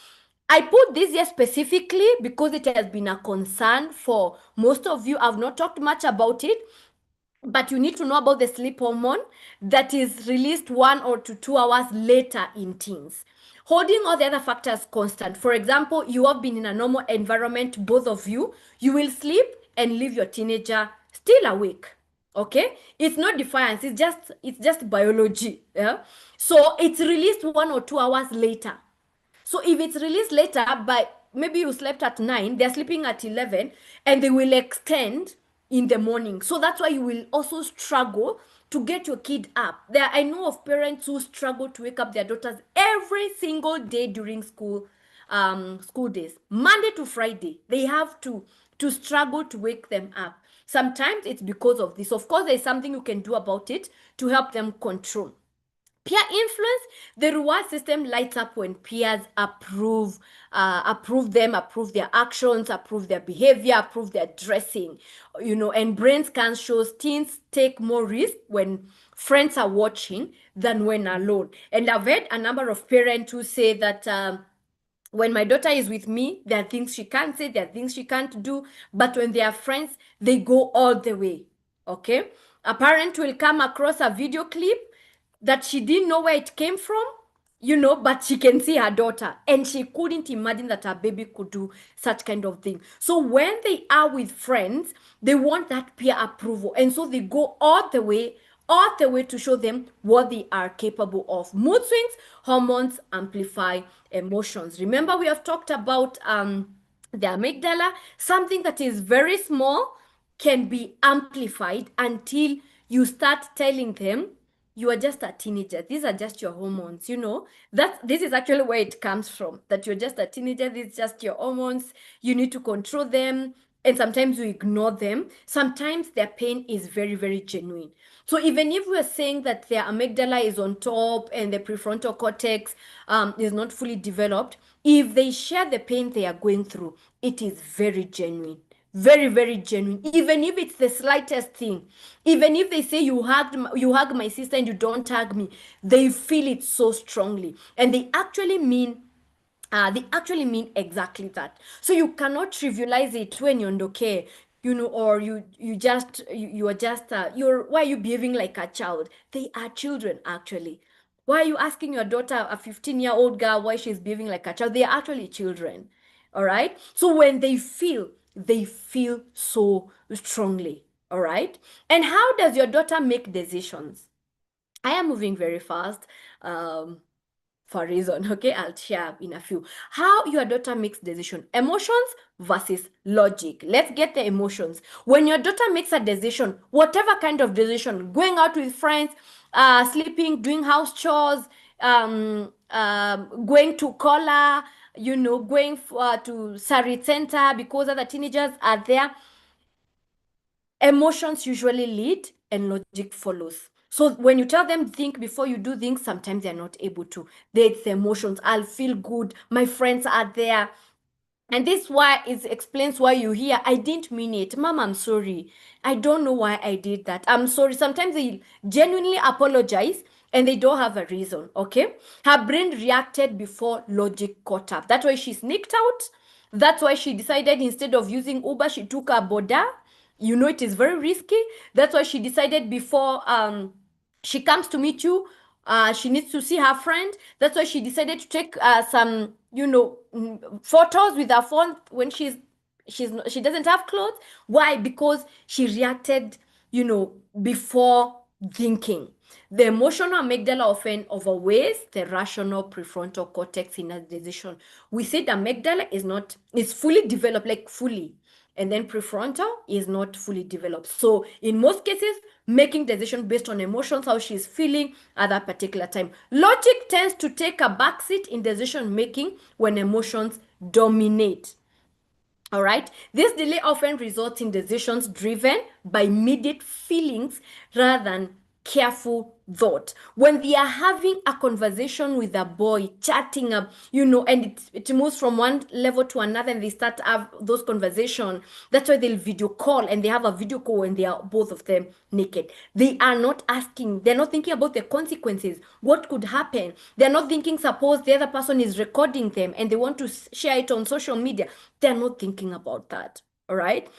I put this here specifically because it has been a concern for most of you. I've not talked much about it, but you need to know about the sleep hormone that is released 1 or 2 hours later in teens. Holding all the other factors constant. For example, you have been in a normal environment, both of you, you will sleep and leave your teenager still awake. Okay, it's not defiance, it's just biology. Yeah, so it's released 1 or 2 hours later. So if it's released later, by maybe you slept at 9, they're sleeping at 11, and they will extend in the morning. So that's why you will also struggle to get your kid up. I know of parents who struggle to wake up their daughters every single day during school days, Monday to Friday. They have to struggle to wake them up. Sometimes it's because of this. Of course, there's something you can do about it to help them control. Peer influence, the reward system lights up when peers approve them, approve their actions, approve their behavior, approve their dressing. And brain scans shows teens take more risk when friends are watching than when alone. And I've heard a number of parents who say that when my daughter is with me, there are things she can't say, there are things she can't do, but when they are friends, they go all the way. Okay? A parent will come across a video clip that she didn't know where it came from, but she can see her daughter, and she couldn't imagine that her baby could do such kind of thing. So when they are with friends, they want that peer approval, and so they go all the way to show them what they are capable of. Mood swings, hormones amplify emotions. Remember, we have talked about the amygdala. Something that is very small can be amplified until you start telling them you are just a teenager. These are just your hormones, this is actually where it comes from, that you're just a teenager. This is just your hormones. You need to control them. And sometimes you ignore them. Sometimes their pain is very, very genuine. So even if we're saying that their amygdala is on top and the prefrontal cortex is not fully developed, if they share the pain they are going through, it is very genuine. Very, very genuine. Even if it's the slightest thing, even if they say you hug my sister and you don't hug me, they feel it so strongly, and they actually mean exactly that. So you cannot trivialize it when you're okay, or you are just why are you behaving like a child? They are children, actually. Why are you asking your daughter, a 15-year-old girl, why she's behaving like a child? They are actually children. All right. So when they feel so strongly. All right. And how does your daughter make decisions? I am moving very fast. for a reason. Okay, I'll share in a few. How your daughter makes decision: emotions versus logic. Let's get the emotions. When your daughter makes a decision, whatever kind of decision, going out with friends, sleeping, doing house chores, going to Kola, going to Sarit Center because other teenagers are there, emotions usually lead and logic follows. So when you tell them think before you do things, sometimes they're not able to. It's the emotions. I'll feel good. My friends are there. And this why it explains why you hear, I didn't mean it. Mom, I'm sorry. I don't know why I did that. I'm sorry. Sometimes they genuinely apologize and they don't have a reason. Okay. Her brain reacted before logic caught up. That's why she sneaked out. That's why she decided instead of using Uber, she took a Boda. It is very risky. That's why she decided before she comes to meet you, she needs to see her friend. That's why she decided to take some, photos with her phone when she doesn't have clothes. Why? Because she reacted, before thinking. The emotional amygdala often overweighs the rational prefrontal cortex in a decision. We say the amygdala is fully developed, like fully, and then prefrontal is not fully developed. So in most cases, making decision based on emotions, how she's feeling at that particular time. Logic tends to take a backseat in decision making when emotions dominate. All right. This delay often results in decisions driven by immediate feelings rather than careful thought. When they are having a conversation with a boy, chatting up, and it moves from one level to another and they start to have those conversations, that's why they'll video call and they have a video call when they are both of them naked. They are not asking, they're not thinking about the consequences, what could happen. They're not thinking, suppose the other person is recording them and they want to share it on social media. They're not thinking about that. All right.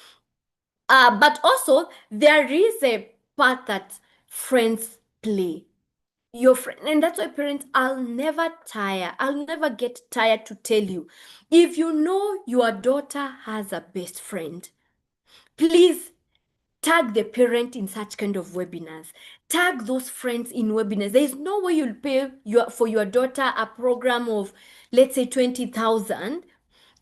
But also, there is a part that friends play. Your friend, and that's why parents, I'll never get tired to tell you, if you know your daughter has a best friend, please tag the parent in such kind of webinars. Tag those friends in webinars. There is no way you'll pay for your daughter a program of, let's say, 20,000,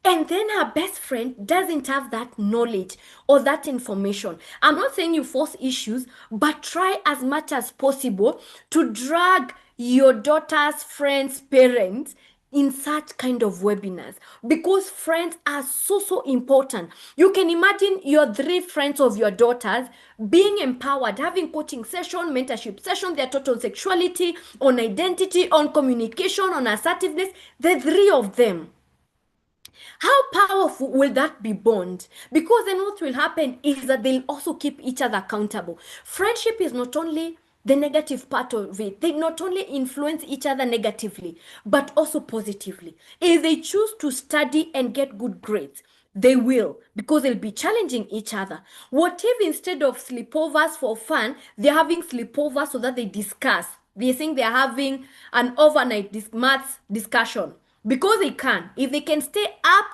and then her best friend doesn't have that knowledge or that information. I'm not saying you force issues, but try as much as possible to drag your daughter's friends' parents in such kind of webinars, because friends are so important. You can imagine your 3 friends of your daughters being empowered, having coaching session, mentorship session. They're taught on sexuality, on identity, on communication, on assertiveness. The 3 of them, how powerful will that be bond? Because then what will happen is that they'll also keep each other accountable. Friendship is not only the negative part of it. They not only influence each other negatively, but also positively. If they choose to study and get good grades, they will, because they'll be challenging each other. What if instead of sleepovers for fun, they're having sleepovers so that they discuss? They think they're having an overnight maths discussion because they can. If they can stay up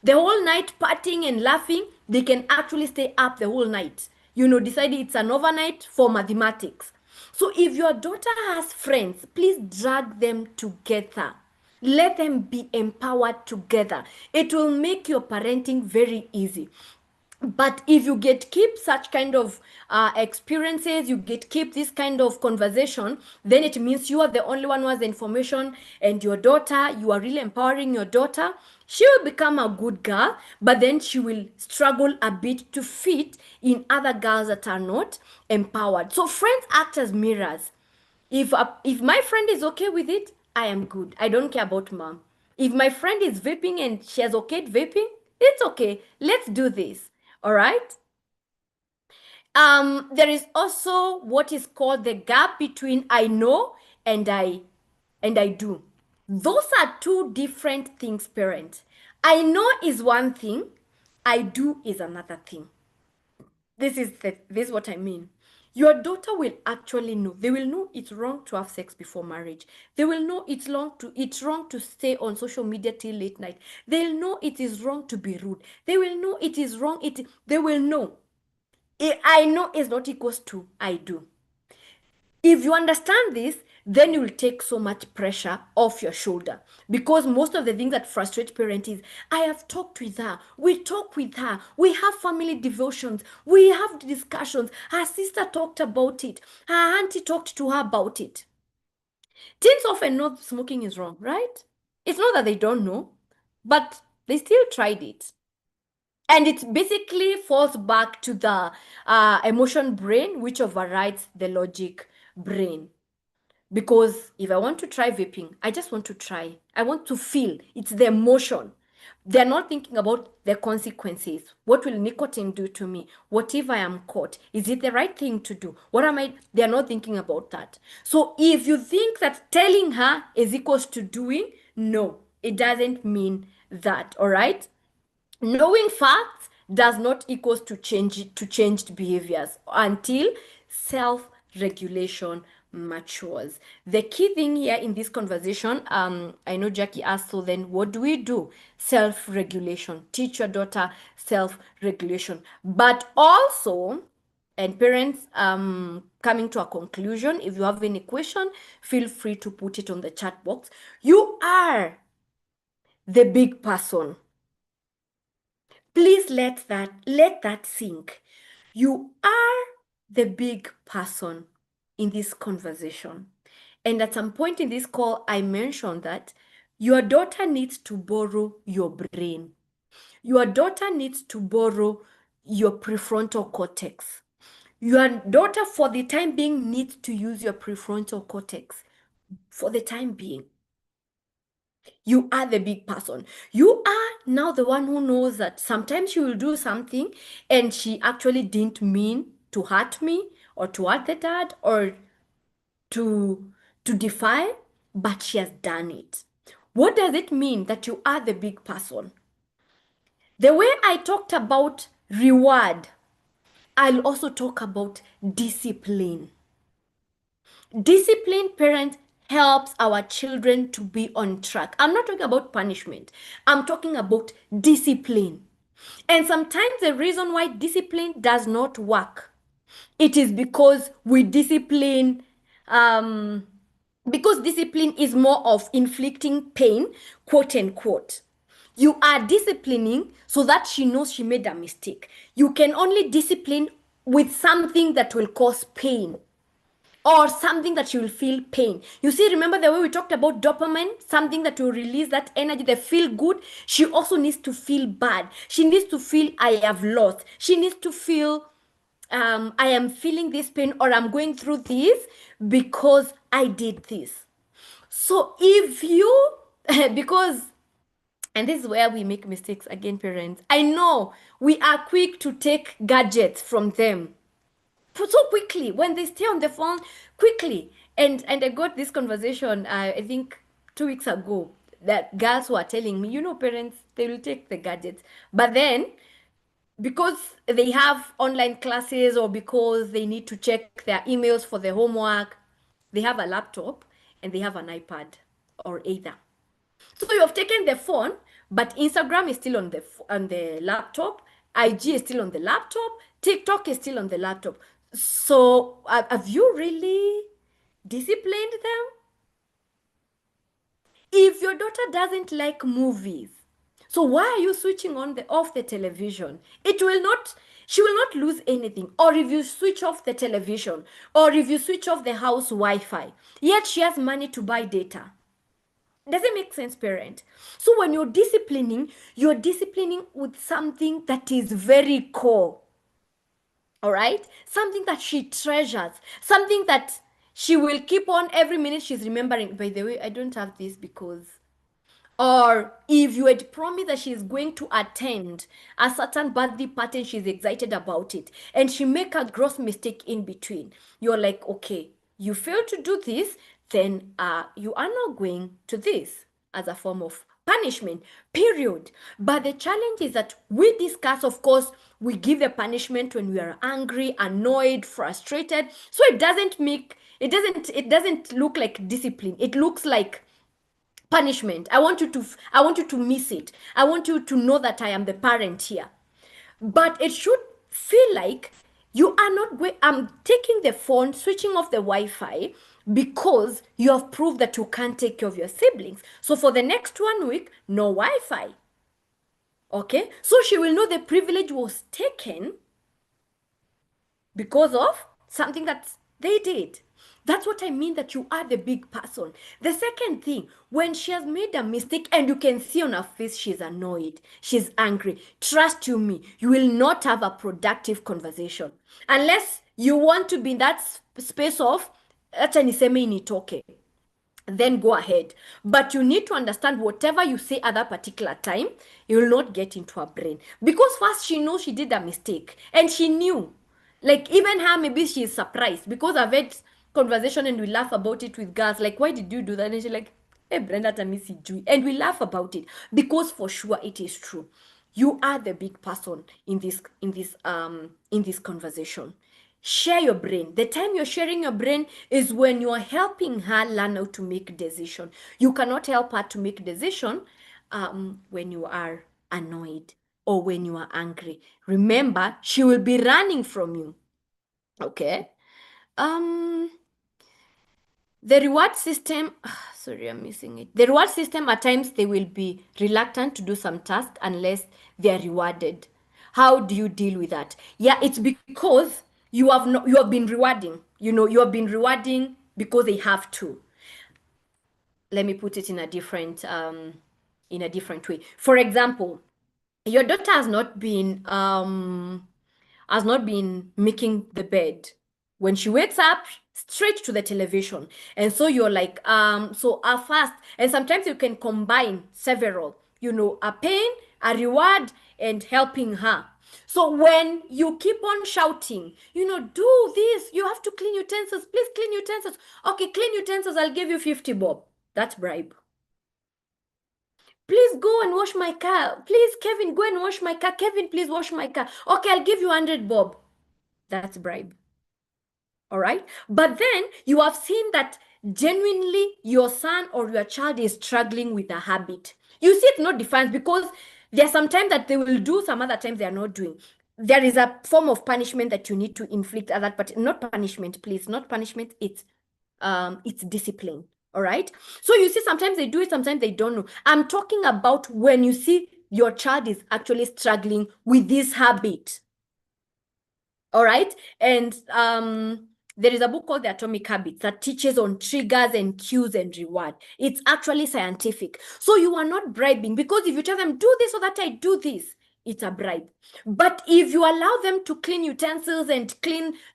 the whole night partying and laughing, they can actually stay up the whole night. Decide it's an overnight for mathematics. So if your daughter has friends, please drag them together. Let them be empowered together. It will make your parenting very easy. But if you get keep such kind of experiences, you get keep this kind of conversation, then it means you are the only one who has the information, and your daughter, you are really empowering your daughter. She will become a good girl, but then she will struggle a bit to fit in other girls that are not empowered. So friends act as mirrors. If my friend is okay with it, I am good. I don't care about mom. If my friend is vaping and she has okayed vaping, it's okay. Let's do this. All right. There is also what is called the gap between I know and I do. Those are 2 different things, parent. I know is one thing, I do is another thing. This is what I mean. Your daughter will actually know. They will know it's wrong to have sex before marriage. They will know it's wrong to stay on social media till late night. They'll know it is wrong to be rude. They will know it is wrong. They will know. I know is not equals to I do. If you understand this, then you'll take so much pressure off your shoulder. Because most of the things that frustrate parents is, I have talked with her, we talk with her, we have family devotions, we have discussions, her sister talked about it, her auntie talked to her about it. Teens often know smoking is wrong, right? It's not that they don't know, but they still tried it. And it basically falls back to the emotion brain, which overrides the logic brain. Because if I want to try vaping, I just want to try. I want to feel. It's the emotion. They're not thinking about the consequences. What will nicotine do to me? What if I am caught? Is it the right thing to do? What am I? They're not thinking about that. So if you think that telling her is equals to doing, no, it doesn't mean that. All right. Knowing facts does not equals to changed behaviors until self-regulation matures. The key thing here in this conversation, I know Jackie asked, so then what do we do? Self-regulation. Teach your daughter self-regulation. But also, and parents, coming to a conclusion, if you have any question, feel free to put it on the chat box. You are the big person. Please let that sink. You are the big person in this conversation. And at some point in this call, I mentioned that your daughter needs to borrow your brain. Your daughter needs to borrow your prefrontal cortex. Your daughter, for the time being, needs to use your prefrontal cortex for the time being. You are the big person. You are now the one who knows that sometimes she will do something and she actually didn't mean to hurt me or to hurt the dad or to defy, but she has done it. What does it mean that you are the big person? The way I talked about reward, I'll also talk about discipline. Disciplined parent helps our children to be on track. I'm not talking about punishment. I'm talking about discipline. And sometimes the reason why discipline does not work, it is because we discipline, because discipline is more of inflicting pain, quote unquote. You are disciplining so that she knows she made a mistake. You can only discipline with something that will cause pain or something that you will feel pain. You see, remember the way we talked about dopamine, something that will release that energy, the feel good. She also needs to feel bad. She needs to feel I have lost. She needs to feel I am feeling this pain or I'm going through this because I did this. So if you, because, and this is where we make mistakes again, parents. I know we are quick to take gadgets from them so quickly when they stay on the phone quickly. And I got this conversation, I think 2 weeks ago, that girls were telling me, parents, they will take the gadgets, but then because they have online classes or because they need to check their emails for their homework, they have a laptop and they have an iPad or either. So you have taken the phone, but Instagram is still on the laptop, IG is still on the laptop, TikTok is still on the laptop. So have you really disciplined them? If your daughter doesn't like movies, so why are you switching on the off the television? It will not, she will not lose anything. Or if you switch off the television, or if you switch off the house Wi-Fi, yet she has money to buy data. Does it make sense, parent? So when you're disciplining with something that is very core. All right? Something that she treasures, something that she will keep on every minute she's remembering. By the way, I don't have this because. Or if you had promised that she's going to attend a certain birthday party, she's excited about it, and she make a gross mistake in between, you're like, okay, you failed to do this, then you are not going to this as a form of punishment, period. But the challenge is that we discuss, of course, we give the punishment when we are angry, annoyed, frustrated. So it doesn't look like discipline. It looks like punishment. I want you to miss it. I want you to know that I am the parent here. But it should feel like you are not going, I'm taking the phone, switching off the Wi-Fi, because you have proved that you can't take care of your siblings. So for the next 1 week, no Wi-Fi. Okay? So she will know the privilege was taken because of something that they did. That's what I mean, that you are the big person. The second thing, when she has made a mistake and you can see on her face she's annoyed, she's angry, trust you me, you will not have a productive conversation. Unless you want to be in that space of, acha niseme initoke, then go ahead. But you need to understand whatever you say at that particular time, you will not get into her brain. Because first she knows she did a mistake and she knew. Like even her, maybe she is surprised because I've had conversation and we laugh about it with girls. Like, why did you do that? And she's like, hey, Brenda, Tamisi, do. And we laugh about it because for sure it is true. You are the big person in this conversation. Share your brain. The time you're sharing your brain is when you are helping her learn how to make decision. You cannot help her to make decision when you are annoyed or when you are angry. Remember, she will be running from you. Okay. The reward system, sorry, I'm missing it. The reward system, at times they will be reluctant to do some task unless they are rewarded. How do you deal with that? Yeah, it's because you have been rewarding. You have been rewarding because they have to. Let me put it in a different way. For example, your daughter has not been making the bed. When she wakes up, straight to the television. And so you're like, so fast. And sometimes you can combine several, a pain, a reward, and helping her. So when you keep on shouting, do this, you have to clean utensils, please clean utensils. Okay, clean utensils, I'll give you 50 bob. That's bribe. Please go and wash my car. Please, Kevin, go and wash my car. Kevin, please wash my car. Okay, I'll give you 100 bob. That's bribe. All right. But then you have seen that genuinely your son or your child is struggling with a habit. You see it not defined because there are some times that they will do, some other times they are not doing. There is a form of punishment that you need to inflict at that, but not punishment, please, not punishment. It's discipline. All right. So you see, sometimes they do it, sometimes they don't know. I'm talking about when you see your child is actually struggling with this habit. All right. And there is a book called The Atomic Habits that teaches on triggers and cues and reward. It's actually scientific. So you are not bribing, because if you tell them, do this so that I do this, it's a bribe. But if you allow them to clean utensils and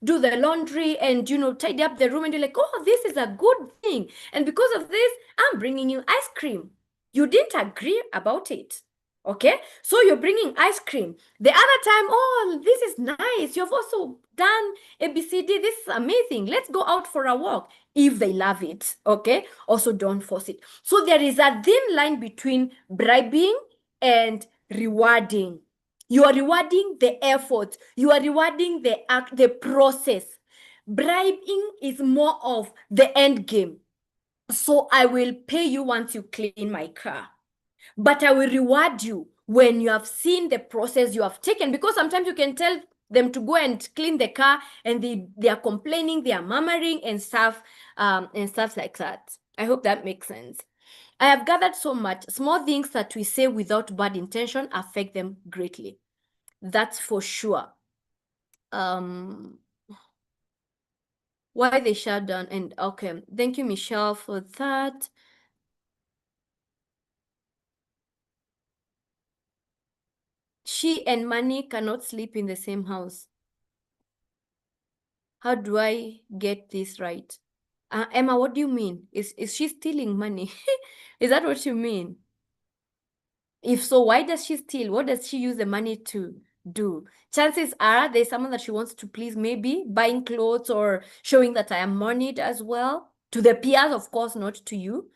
do the laundry and, tidy up the room, and you're like, oh, this is a good thing. And because of this, I'm bringing you ice cream. You didn't agree about it. Okay, so you're bringing ice cream. The other time, oh, this is nice. You've also done ABCD. This is amazing. Let's go out for a walk. If they love it, okay? Also, don't force it. So there is a thin line between bribing and rewarding. You are rewarding the effort. You are rewarding the act, the process. Bribing is more of the end game. So I will pay you once you clean my car, but I will reward you when you have seen the process you have taken. Because sometimes you can tell them to go and clean the car and they are complaining, they are murmuring and stuff like that. I hope that makes sense. I have gathered so much. Small things that we say without bad intention affect them greatly. That's for sure. Why they shut down, and okay, thank you, Michelle, for that. She and money cannot sleep in the same house. How do I get this right? Emma, what do you mean? Is she stealing money? Is that what you mean? If so, why does she steal? What does she use the money to do? Chances are there's someone that she wants to please, maybe buying clothes or showing that I am moneyed as well. To the peers, of course, not to you.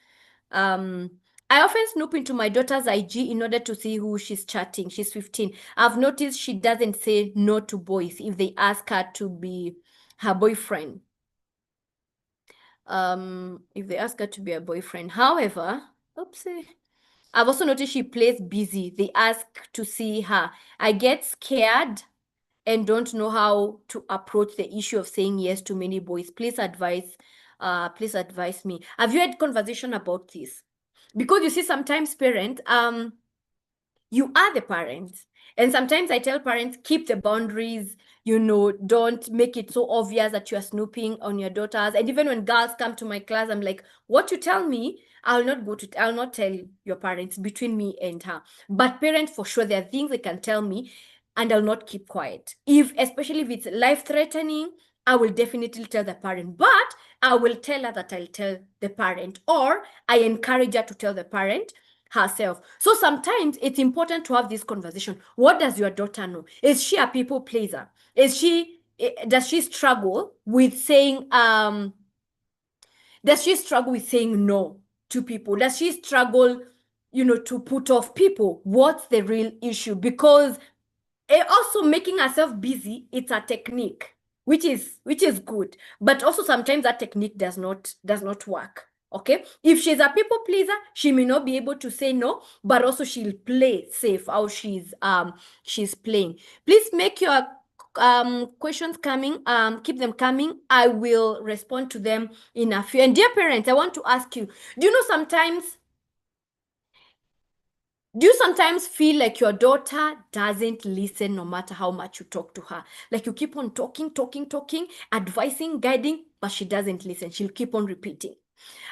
I often snoop into my daughter's IG in order to see who she's chatting. She's 15. I've noticed she doesn't say no to boys if they ask her to be her boyfriend. If they ask her to be a boyfriend. However, oopsie, I've also noticed she plays busy. They ask to see her. I get scared and don't know how to approach the issue of saying yes to many boys. Please advise Please advise me. Have you had conversation about this? Because you see, sometimes parent, you are the parent. And sometimes I tell parents, keep the boundaries, don't make it so obvious that you're snooping on your daughters. And even when girls come to my class, I'm like, what you tell me, I'll not tell your parents, between me and her. But parents, for sure, there are things they can tell me and I'll not keep quiet. Especially if it's life-threatening, I will definitely tell the parent. But I will tell her that I'll tell the parent, or I encourage her to tell the parent herself. So sometimes it's important to have this conversation. What does your daughter know? Is she a people pleaser? Does she struggle with saying no to people? Does she struggle, to put off people? What's the real issue? Because also making herself busy, it's a technique, which is good, but also sometimes that technique does not work. Okay, if she's a people pleaser, she may not be able to say no, but also she'll play safe how she's playing. Please make your questions coming, keep them coming. I will respond to them in a few. And dear parents, I want to ask you, do you sometimes feel like your daughter doesn't listen no matter how much you talk to her? Like you keep on talking, talking, talking, advising, guiding, but she doesn't listen. She'll keep on repeating.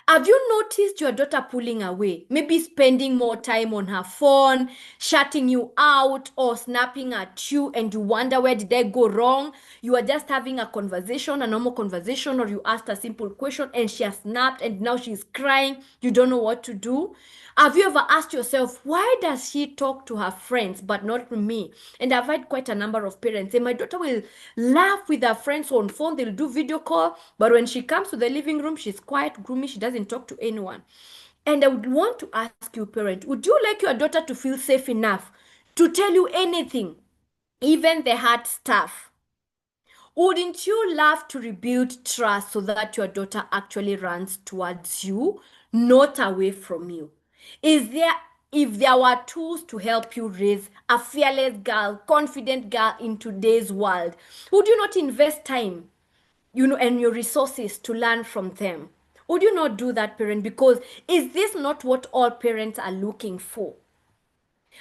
Have you noticed your daughter pulling away? Maybe spending more time on her phone, shutting you out, or snapping at you, and you wonder, where did I go wrong? You are just having a conversation, a normal conversation, or you asked a simple question and she has snapped and now she's crying. You don't know what to do. Have you ever asked yourself, why does she talk to her friends but not with me? And I've had quite a number of parents say, my daughter will laugh with her friends on phone, they'll do video call, but when she comes to the living room, she's quiet, gloomy, she doesn't talk to anyone. And I would want to ask you, parent, would you like your daughter to feel safe enough to tell you anything, even the hard stuff? Wouldn't you love to rebuild trust so that your daughter actually runs towards you, not away from you? Is there, if there were tools to help you raise a fearless girl, confident girl in today's world, would you not invest time, and your resources to learn from them? Would you not do that, parent? Because is this not what all parents are looking for?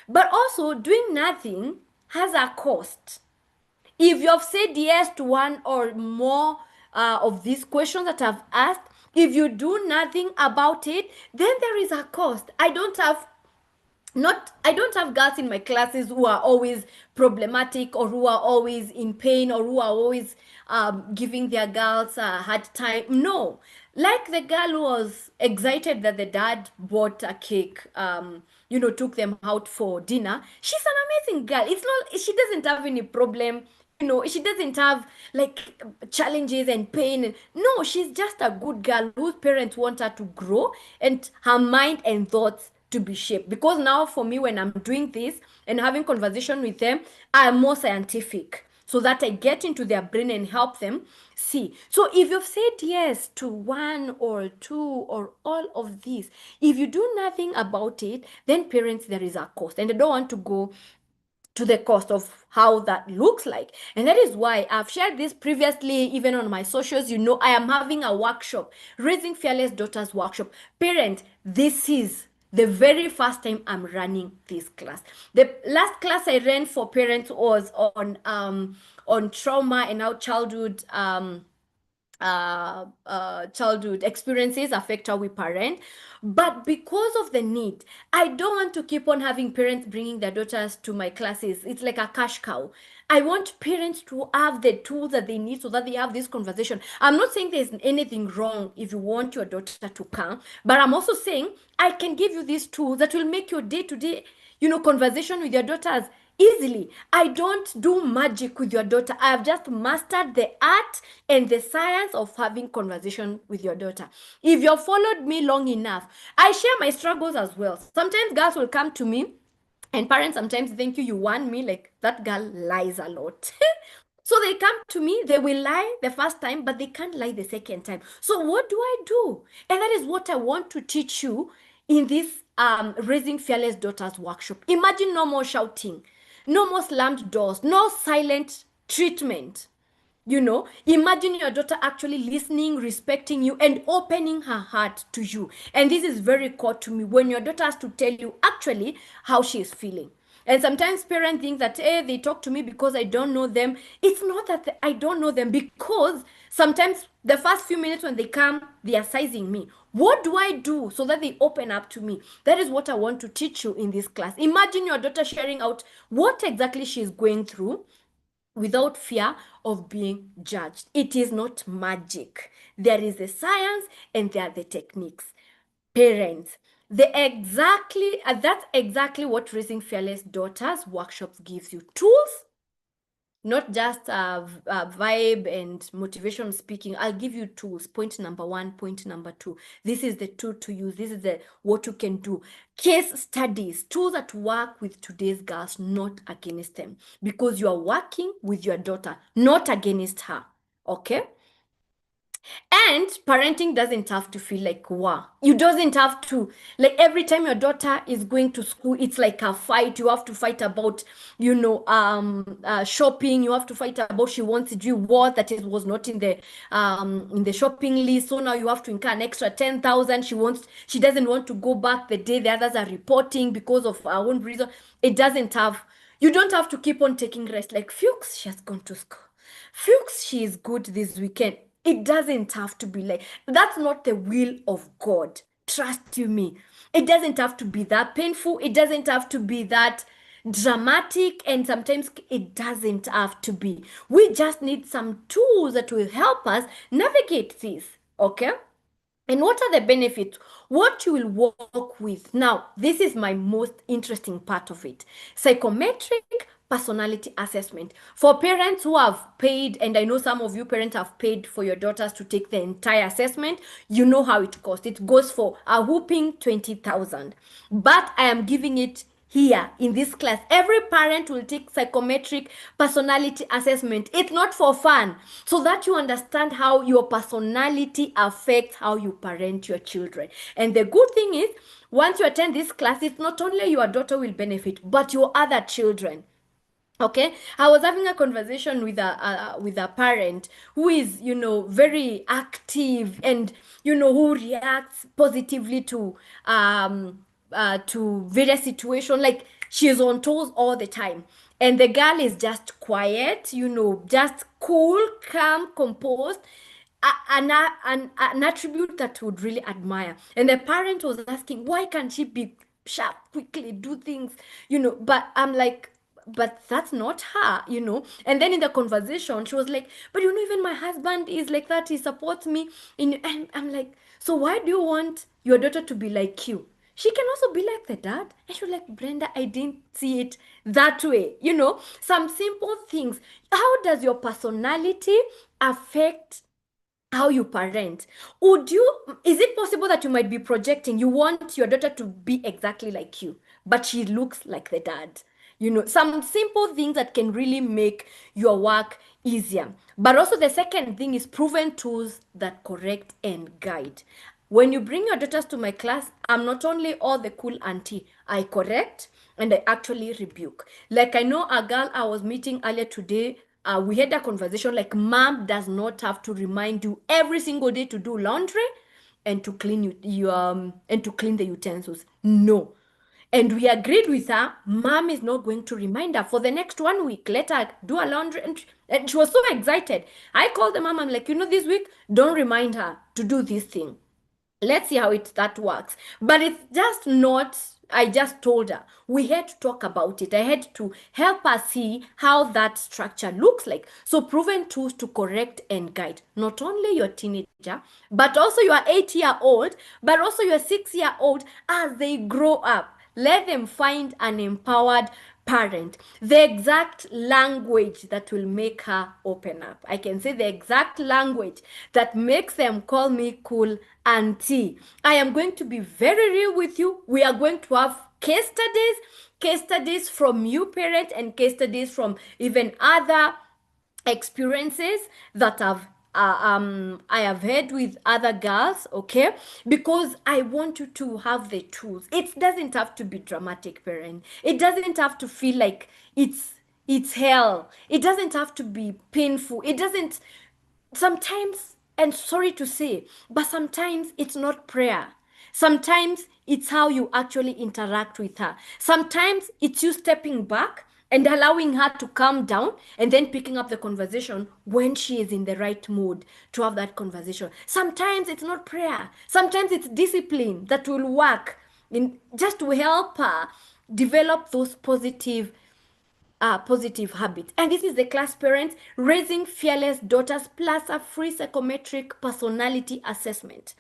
But also, doing nothing has a cost. If you have said yes to one or more of these questions that I've asked, if you do nothing about it, then there is a cost. I don't have girls in my classes who are always problematic, or who are always in pain, or who are always giving their girls a hard time. No, like the girl who was excited that the dad bought a cake, took them out for dinner. She's an amazing girl. It's not, she doesn't have any problem. She doesn't have like challenges and pain. No, she's just a good girl whose parents want her to grow and her mind and thoughts to be shaped. Because now for me, when I'm doing this and having conversation with them, I'm more scientific so that I get into their brain and help them see. So if you've said yes to one or two or all of these, if you do nothing about it, then parents, there is a cost. And I don't want to go to the cost of how that looks like. And that is why I've shared this previously, even on my socials. I am having a workshop, Raising Fearless Daughters workshop. Parent, this is the very first time I'm running this class. The last class I ran for parents was on trauma and how childhood experiences affect how we parent. But because of the need, I don't want to keep on having parents bringing their daughters to my classes. It's like a cash cow. I want parents to have the tools that they need so that they have this conversation. I'm not saying there's anything wrong if you want your daughter to come, but I'm also saying I can give you these tools that will make your day-to-day, conversation with your daughters easily. I don't do magic with your daughter. I have just mastered the art and the science of having conversation with your daughter. If you've followed me long enough, I share my struggles as well. Sometimes girls will come to me, and parents sometimes think you want me, like that girl lies a lot. So they come to me, they will lie the first time, but they can't lie the second time. So what do I do? And that is what I want to teach you in this Raising Fearless Daughters workshop. Imagine no more shouting, no more slammed doors, no silent treatment. Imagine your daughter actually listening, respecting you, and opening her heart to you. And this is very core to me, when your daughter has to tell you actually how she is feeling. And sometimes parents think that, hey, they talk to me because I don't know them. It's not that I don't know them, because sometimes the first few minutes when they come, they are sizing me. What do I do so that they open up to me? That is what I want to teach you in this class. Imagine your daughter sharing out what exactly she is going through without fear of being judged. It is not magic. There is a science and there are the techniques. Parents, that's exactly what Raising Fearless Daughters workshops gives you. Tools, not just vibe and motivation speaking. I'll give you tools. Point number one, point number two. This is the tool to use. This is the what you can do. Case studies, tools that work with today's girls, not against them, because you are working with your daughter, not against her. Okay? And parenting doesn't have to feel like war. You doesn't have to, like, every time your daughter is going to school, it's like a fight. You have to fight about, shopping. You have to fight about she wants to do what that is was not in the shopping list. So now you have to incur an extra 10,000. She doesn't want to go back the day the others are reporting because of her own reason. You don't have to keep on taking rest. Like, Fuchs, she has gone to school. Fuchs, she is good this weekend. It doesn't have to be like, that's not the will of God. Trust you me. It doesn't have to be that painful. It doesn't have to be that dramatic. And sometimes it doesn't have to be. We just need some tools that will help us navigate this. Okay? And what are the benefits? What you will work with. Now, this is my most interesting part of it. Psychometric personality assessment. For parents who have paid, and I know some of you parents have paid for your daughters to take the entire assessment, you know how it costs. It goes for a whooping 20,000. But I am giving it here in this class. Every parent will take psychometric personality assessment. It's not for fun, so that you understand how your personality affects how you parent your children. And the good thing is, once you attend this class, it's not only your daughter will benefit, but your other children. Okay, I was having a conversation with a parent who is, very active, and who reacts positively to various situations. Like, she is on toes all the time, and the girl is just quiet, just cool, calm, composed. An attribute that would really admire. And the parent was asking, why can't she be sharp, quickly do things, but I'm like, but that's not her. And then in the conversation, she was like, but even my husband is like that. He supports me. And I'm like, so why do you want your daughter to be like you? She can also be like the dad. And she was like, Brenda, I didn't see it that way. Some simple things. How does your personality affect how you parent? Is it possible that you might be projecting, you want your daughter to be exactly like you, but she looks like the dad? Some simple things that can really make your work easier. But also, the second thing is proven tools that correct and guide. When you bring your daughters to my class, I'm not only all the cool auntie, I correct and I actually rebuke. Like, I know a girl I was meeting earlier today, we had a conversation like, mom does not have to remind you every single day to do laundry and to clean and to clean the utensils. No. And we agreed with her, mom is not going to remind her for the next 1 week. Let her do a laundry. And she was so excited. I called the mom. I'm like, this week, don't remind her to do this thing. Let's see how that works. But it's just not, I just told her. We had to talk about it. I had to help her see how that structure looks like. So, proven tools to correct and guide not only your teenager, but also your 8-year-old, but also your 6-year-old as they grow up. Let them find an empowered parent. The exact language that will make her open up. I can say the exact language that makes them call me cool auntie. I am going to be very real with you. We are going to have case studies from you parents, and case studies from even other experiences that I have had with other girls, okay? Because I want you to have the tools. It doesn't have to be dramatic, parent. It doesn't have to feel like it's It's hell. It doesn't have to be painful. It doesn't, sometimes, and sorry to say, but sometimes it's not prayer. Sometimes it's how you actually interact with her. Sometimes it's you stepping back and allowing her to calm down and then picking up the conversation when she is in the right mood to have that conversation. Sometimes it's not prayer. Sometimes it's discipline that will work in just to help her develop those positive habits. And this is the class parents raising fearless daughters plus a free psychometric personality assessment.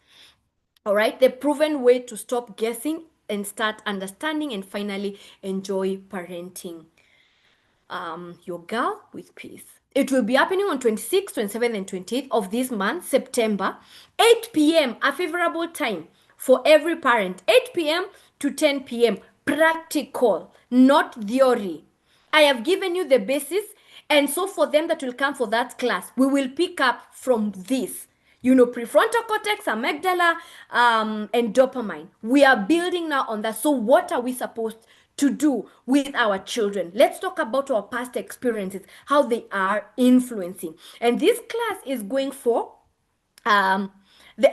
All right, the proven way to stop guessing and start understanding and finally enjoy parenting your girl with peace. It will be happening on 26th, 27th, and 28th of this month, September, 8 p.m., a favorable time for every parent, 8 p.m. to 10 p.m. Practical, not theory. I have given you the basis, and so for them that will come for that class, we will pick up from this. You know, prefrontal cortex, amygdala, and dopamine. We are building now on that. So what are we supposed to do with our children? Let's talk about our past experiences, how they are influencing. And this class is going for the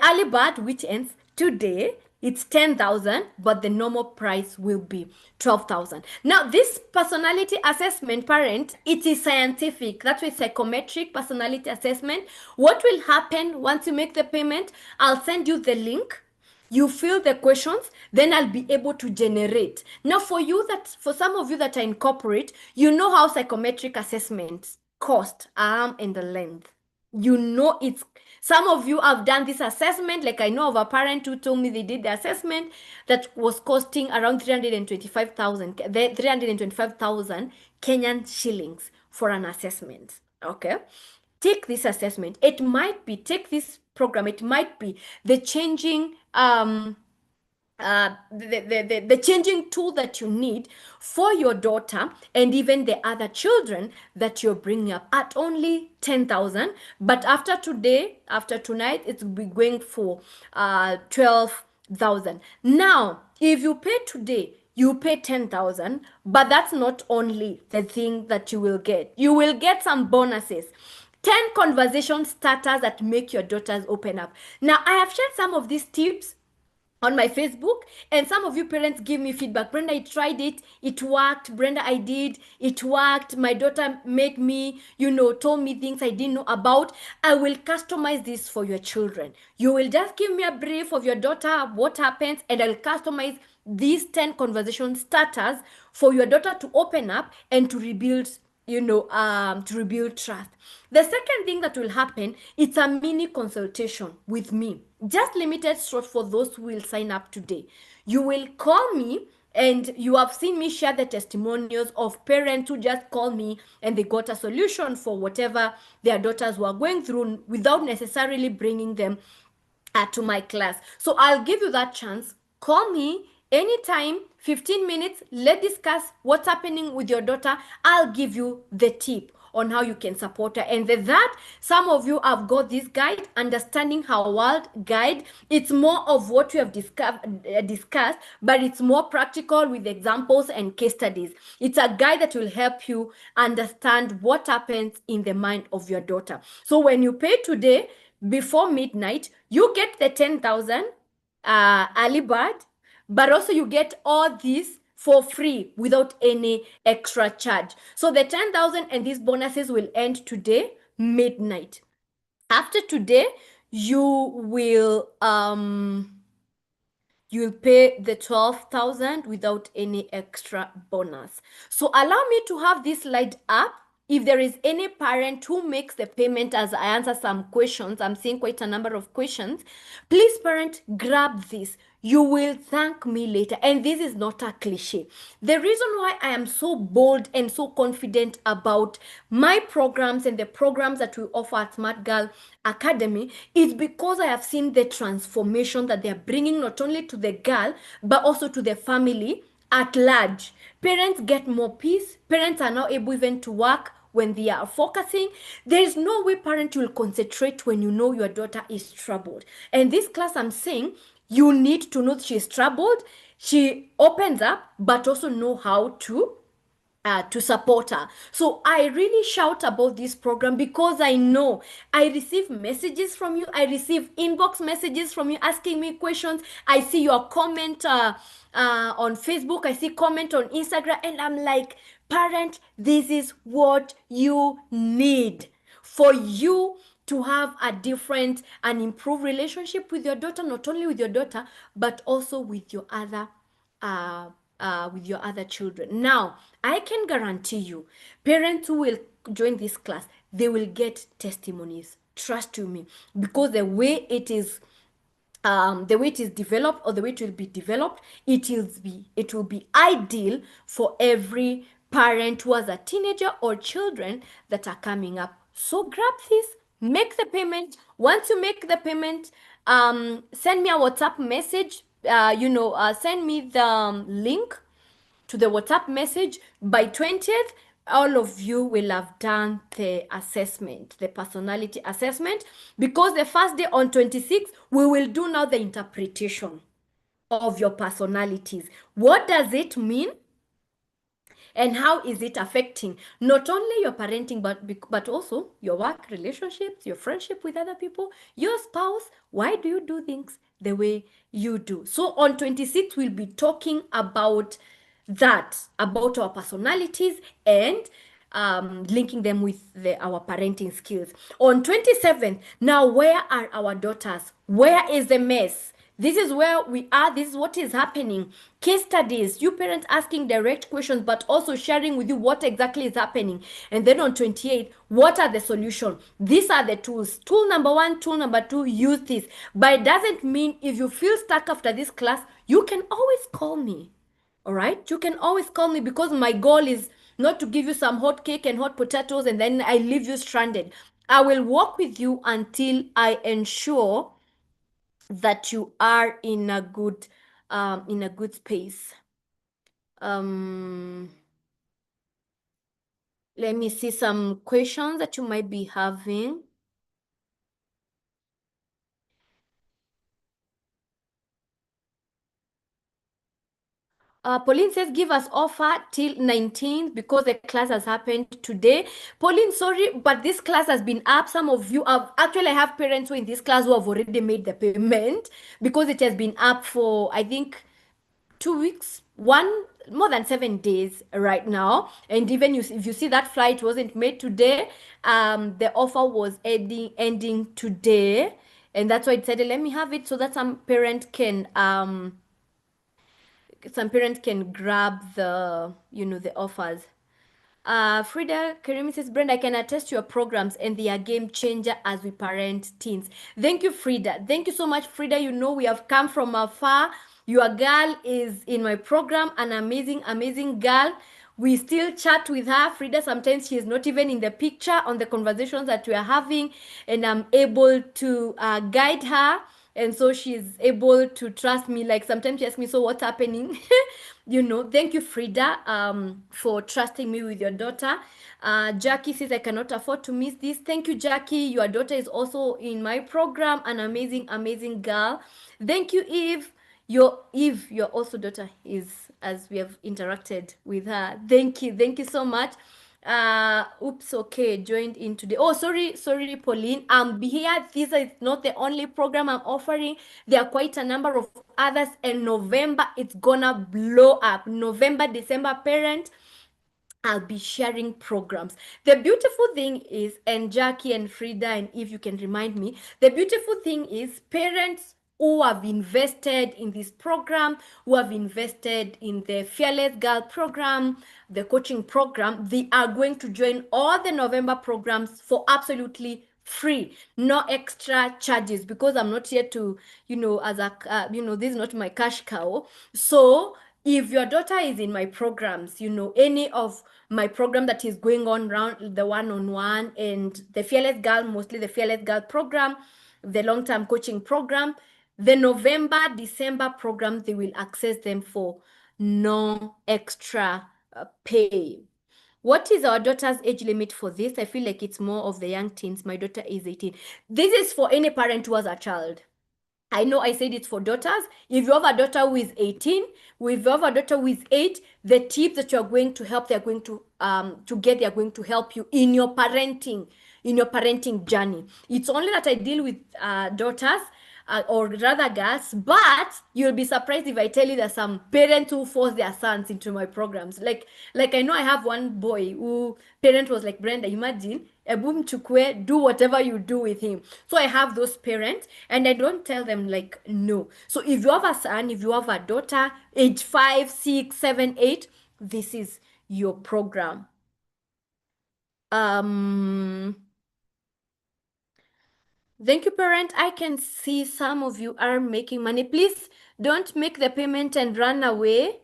early bird, which ends today. It's 10,000, but the normal price will be 12,000. Now, this personality assessment, parent, it is scientific. That's why psychometric personality assessment. What will happen once you make the payment? I'll send you the link. You fill the questions, then I'll be able to generate. Now, for some of you that are in corporate, you know how psychometric assessments cost arm and the length. You know it's, some of you have done this assessment. Like I know of a parent who told me they did the assessment that was costing around 325,000 Kenyan shillings for an assessment. Okay, take this assessment. It might be, take this program. It might be the changing the changing tool that you need for your daughter and even the other children that you're bringing up at only 10,000. But after today, after tonight, it will be going for 12,000. Now, if you pay today, you pay 10,000, but that's not only the thing that you will get. You will get some bonuses. 10 conversation starters that make your daughters open up. Now, I have shared some of these tips on my Facebook, and some of you parents give me feedback. Brenda, I tried it, it worked. Brenda, I did, it worked. My daughter made me, told me things I didn't know about. I will customize this for your children. You will just give me a brief of your daughter, what happens, and I'll customize these 10 conversation starters for your daughter to open up and to rebuild trust. The second thing that will happen, it's a mini consultation with me. Just limited slot for those who will sign up today. You will call me, and you have seen me share the testimonials of parents who just called me and they got a solution for whatever their daughters were going through without necessarily bringing them to my class. So I'll give you that chance. Call me anytime, 15 minutes. Let's discuss what's happening with your daughter. I'll give you the tip on how you can support her. And with that, some of you have got this guide, Understanding Her World guide. It's more of what we have discussed, but it's more practical with examples and case studies. It's a guide that will help you understand what happens in the mind of your daughter. So when you pay today, before midnight, you get the 10,000 early bird, but also you get all this for free without any extra charge. So the 10,000 and these bonuses will end today, midnight. After today, you'll pay the 12,000 without any extra bonus. So allow me to have this slide up. If there is any parent who makes the payment as I answer some questions, I'm seeing quite a number of questions. Please, parent, grab this. You will thank me later. And this is not a cliche. The reason why I am so bold and so confident about my programs and the programs that we offer at Smart Girl Academy is because I have seen the transformation that they're bringing not only to the girl, but also to the family at large. Parents get more peace. Parents are now able even to work when they are focusing. There is no way parent will concentrate when you know your daughter is troubled. And this class, I'm saying, you need to know she's troubled. She opens up, but also know how to to support her. So I really shout about this program because I know I receive messages from you. I receive inbox messages from you asking me questions. I see your comment on Facebook. I see comment on Instagram, and I'm like, parent, this is what you need for you to have a different and improved relationship with your daughter, not only with your daughter, but also uh, with your other children. Now, I can guarantee you, parents who will join this class, they will get testimonies. Trust you me, because the way it is developed, or the way it will be developed, it will be ideal for every parent who has a teenager or children that are coming up. So grab this, make the payment. Once you make the payment, send me a WhatsApp message. Send me the link to the WhatsApp message. By 20th, all of you will have done the assessment, the personality assessment, because the first day on 26th, we will do now the interpretation of your personalities. What does it mean? And how is it affecting not only your parenting, but also your work relationships, your friendship with other people, your spouse? Why do you do things the way you do? So on 26th, we'll be talking about about our personalities, and linking them with our parenting skills. On 27th, now where are our daughters? Where is the mess? This is where we are. This is what is happening. Case studies, you parents asking direct questions, but also sharing with you what exactly is happening. And then on 28, what are the solutions? These are the tools. Tool number one, tool number two, use this. But it doesn't mean if you feel stuck after this class, you can always call me. All right, you can always call me, because my goal is not to give you some hot cake and hot potatoes and then I leave you stranded. I will work with you until I ensure that you are in a good space. Um, Let me see some questions that you might be having. Pauline says, give us offer till 19th because the class has happened today. Pauline, sorry, but this class has been up. Some of you have actually, I have parents who in this class who have already made the payment because it has been up for, I think, 2 weeks, more than 7 days right now. And even if you see that flight wasn't made today, the offer was ending today. And that's why it said, let me have it so that some parents can grab the offers. Frida Karimi says, Brenda, I can attest to your programs and they are game changer as we parent teens. Thank you, Frida. Thank you so much, Frida. You know, we have come from afar. Your girl is in my program, an amazing, amazing girl. We still chat with her. Frida, sometimes she is not even in the picture on the conversations that we are having, and I'm able to guide her. And so she's able to trust me. Like sometimes she asks me, so what's happening? Thank you, Frida, for trusting me with your daughter. Jackie says, I cannot afford to miss this. Thank you, Jackie. Your daughter is also in my program, an amazing, amazing girl. Thank you, Eve. Your also daughter is, as we have interacted with her. Thank you so much. Okay, joined in today. Oh, sorry, Pauline. Be here. This is not the only program I'm offering. There are quite a number of others, and November it's gonna blow up. November, December, parent, I'll be sharing programs. The beautiful thing is, and Jackie and Frida, and if you can remind me, the beautiful thing is parents who have invested in this program, who have invested in the Fearless Girl program, the coaching program, they are going to join all the November programs for absolutely free, no extra charges, because I'm not here to, as a, this is not my cash cow. So if your daughter is in my programs, any of my program that is going on around the one-on-one and the Fearless Girl, mostly the Fearless Girl program, the long-term coaching program, the November, December program, they will access them for no extra pay. What is our daughter's age limit for this? I feel like it's more of the young teens. My daughter is 18. This is for any parent who has a child. I know I said it's for daughters. If you have a daughter who is 18, if you have a daughter who is 8, the tips that you're going to help, they're going to get, they're going to help you in your parenting journey. It's only that I deal with daughters, or rather girls, but you'll be surprised if I tell you that some parents who force their sons into my programs. Like I know I have one boy who parent was like, Brenda, imagine Ebum Chukwe, do whatever you do with him. So I have those parents and I don't tell them like no. So if you have a son, if you have a daughter, age 5, 6, 7, 8, this is your program. Um Thank you, parent. I can see some of you are making money. Please don't make the payment and run away.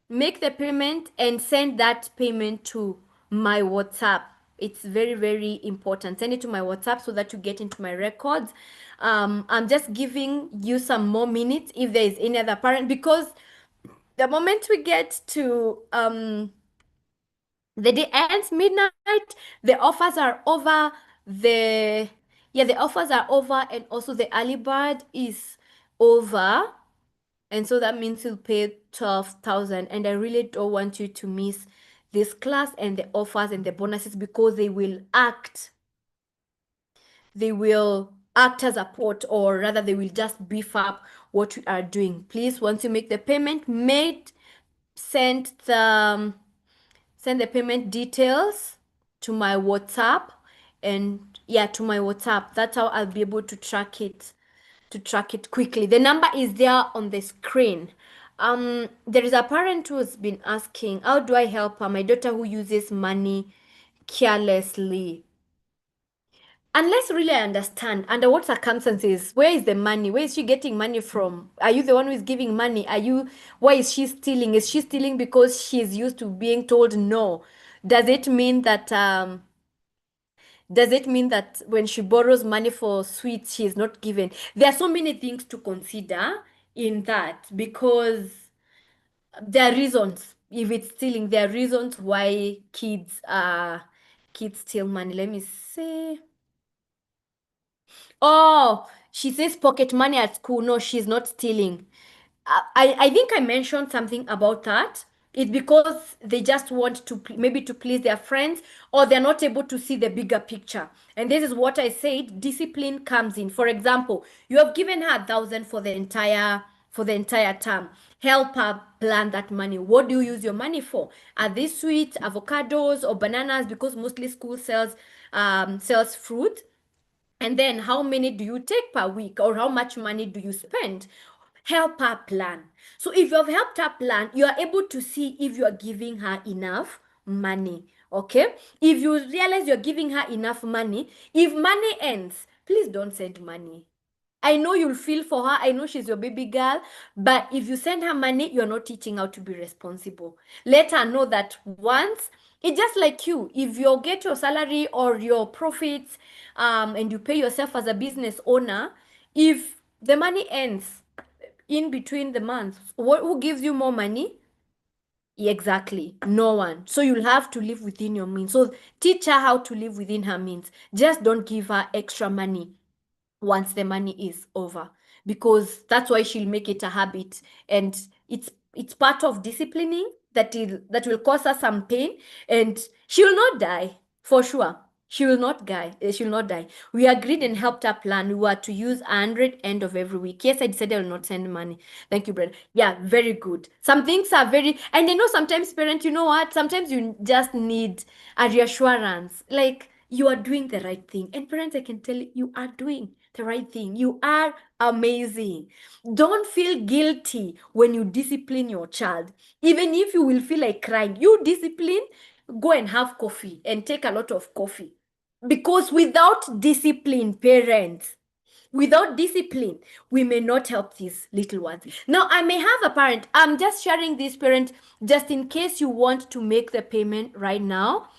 Make the payment and send that payment to my WhatsApp. It's very, very important. Send it to my WhatsApp so that you get into my records. I'm just giving you some more minutes if there is any other parent, because the moment we get to the day ends midnight, the offers are over. The offers are over, and also the early bird is over. And so that means you'll pay 12,000. And I really don't want you to miss this class and the offers and the bonuses, because they will act as a port, or rather they will just beef up what we are doing. Please, once you make the payment, send the send the payment details to my WhatsApp, and yeah, to my WhatsApp. That's how I'll be able to track it quickly. The number is there on the screen. There is a parent who's been asking, how do I help her? My daughter who uses money carelessly. Unless really I understand under what circumstances, where is the money? Where is she getting money from? Are you the one who is giving money? Why is she stealing? Is she stealing because she's used to being told no? Does it mean that when she borrows money for sweets, she is not given? There are so many things to consider in that, because there are reasons. If it's stealing, there are reasons why kids steal money. Let me see. Oh, she says pocket money at school. No, she's not stealing. I think I mentioned something about that. It's because they just want to maybe to please their friends, or they're not able to see the bigger picture. And this is what I said, discipline comes in. For example, you have given her 1,000 for the entire term. Help her plan that money. What do you use your money for? Are these sweets, avocados, or bananas? Because mostly school sells fruit. And then how many do you take per week, or how much money do you spend? Help her plan. So if you have helped her plan, you are able to see if you are giving her enough money. Okay? If you realize you're giving her enough money, if money ends, please don't send money. I know you'll feel for her. I know she's your baby girl. But if you send her money, you're not teaching her to be responsible. Let her know that once, it's just like you. If you get your salary or your profits, and you pay yourself as a business owner, if the money ends in between the months, who gives you more money? Exactly, no one. So you'll have to live within your means. So teach her how to live within her means. Just don't give her extra money once the money is over, because that's why she'll make it a habit, and it's part of disciplining that will cause her some pain, and she will not die for sure. She will not die. We agreed and helped her plan. We were to use 100 end of every week. Yes, I decided I will not send money. Thank you, Brenda. Yeah, very good. Some things are very, and I know sometimes parents, you know what, sometimes you just need a reassurance, like you are doing the right thing. And parents, I can tell you, you are doing the right thing. You are amazing. Don't feel guilty when you discipline your child. Even if you will feel like crying, you discipline, go and have coffee and take a lot of coffee. Because without discipline, parents, without discipline, we may not help these little ones. Now, I may have a parent. I'm just sharing this parent just in case you want to make the payment right now.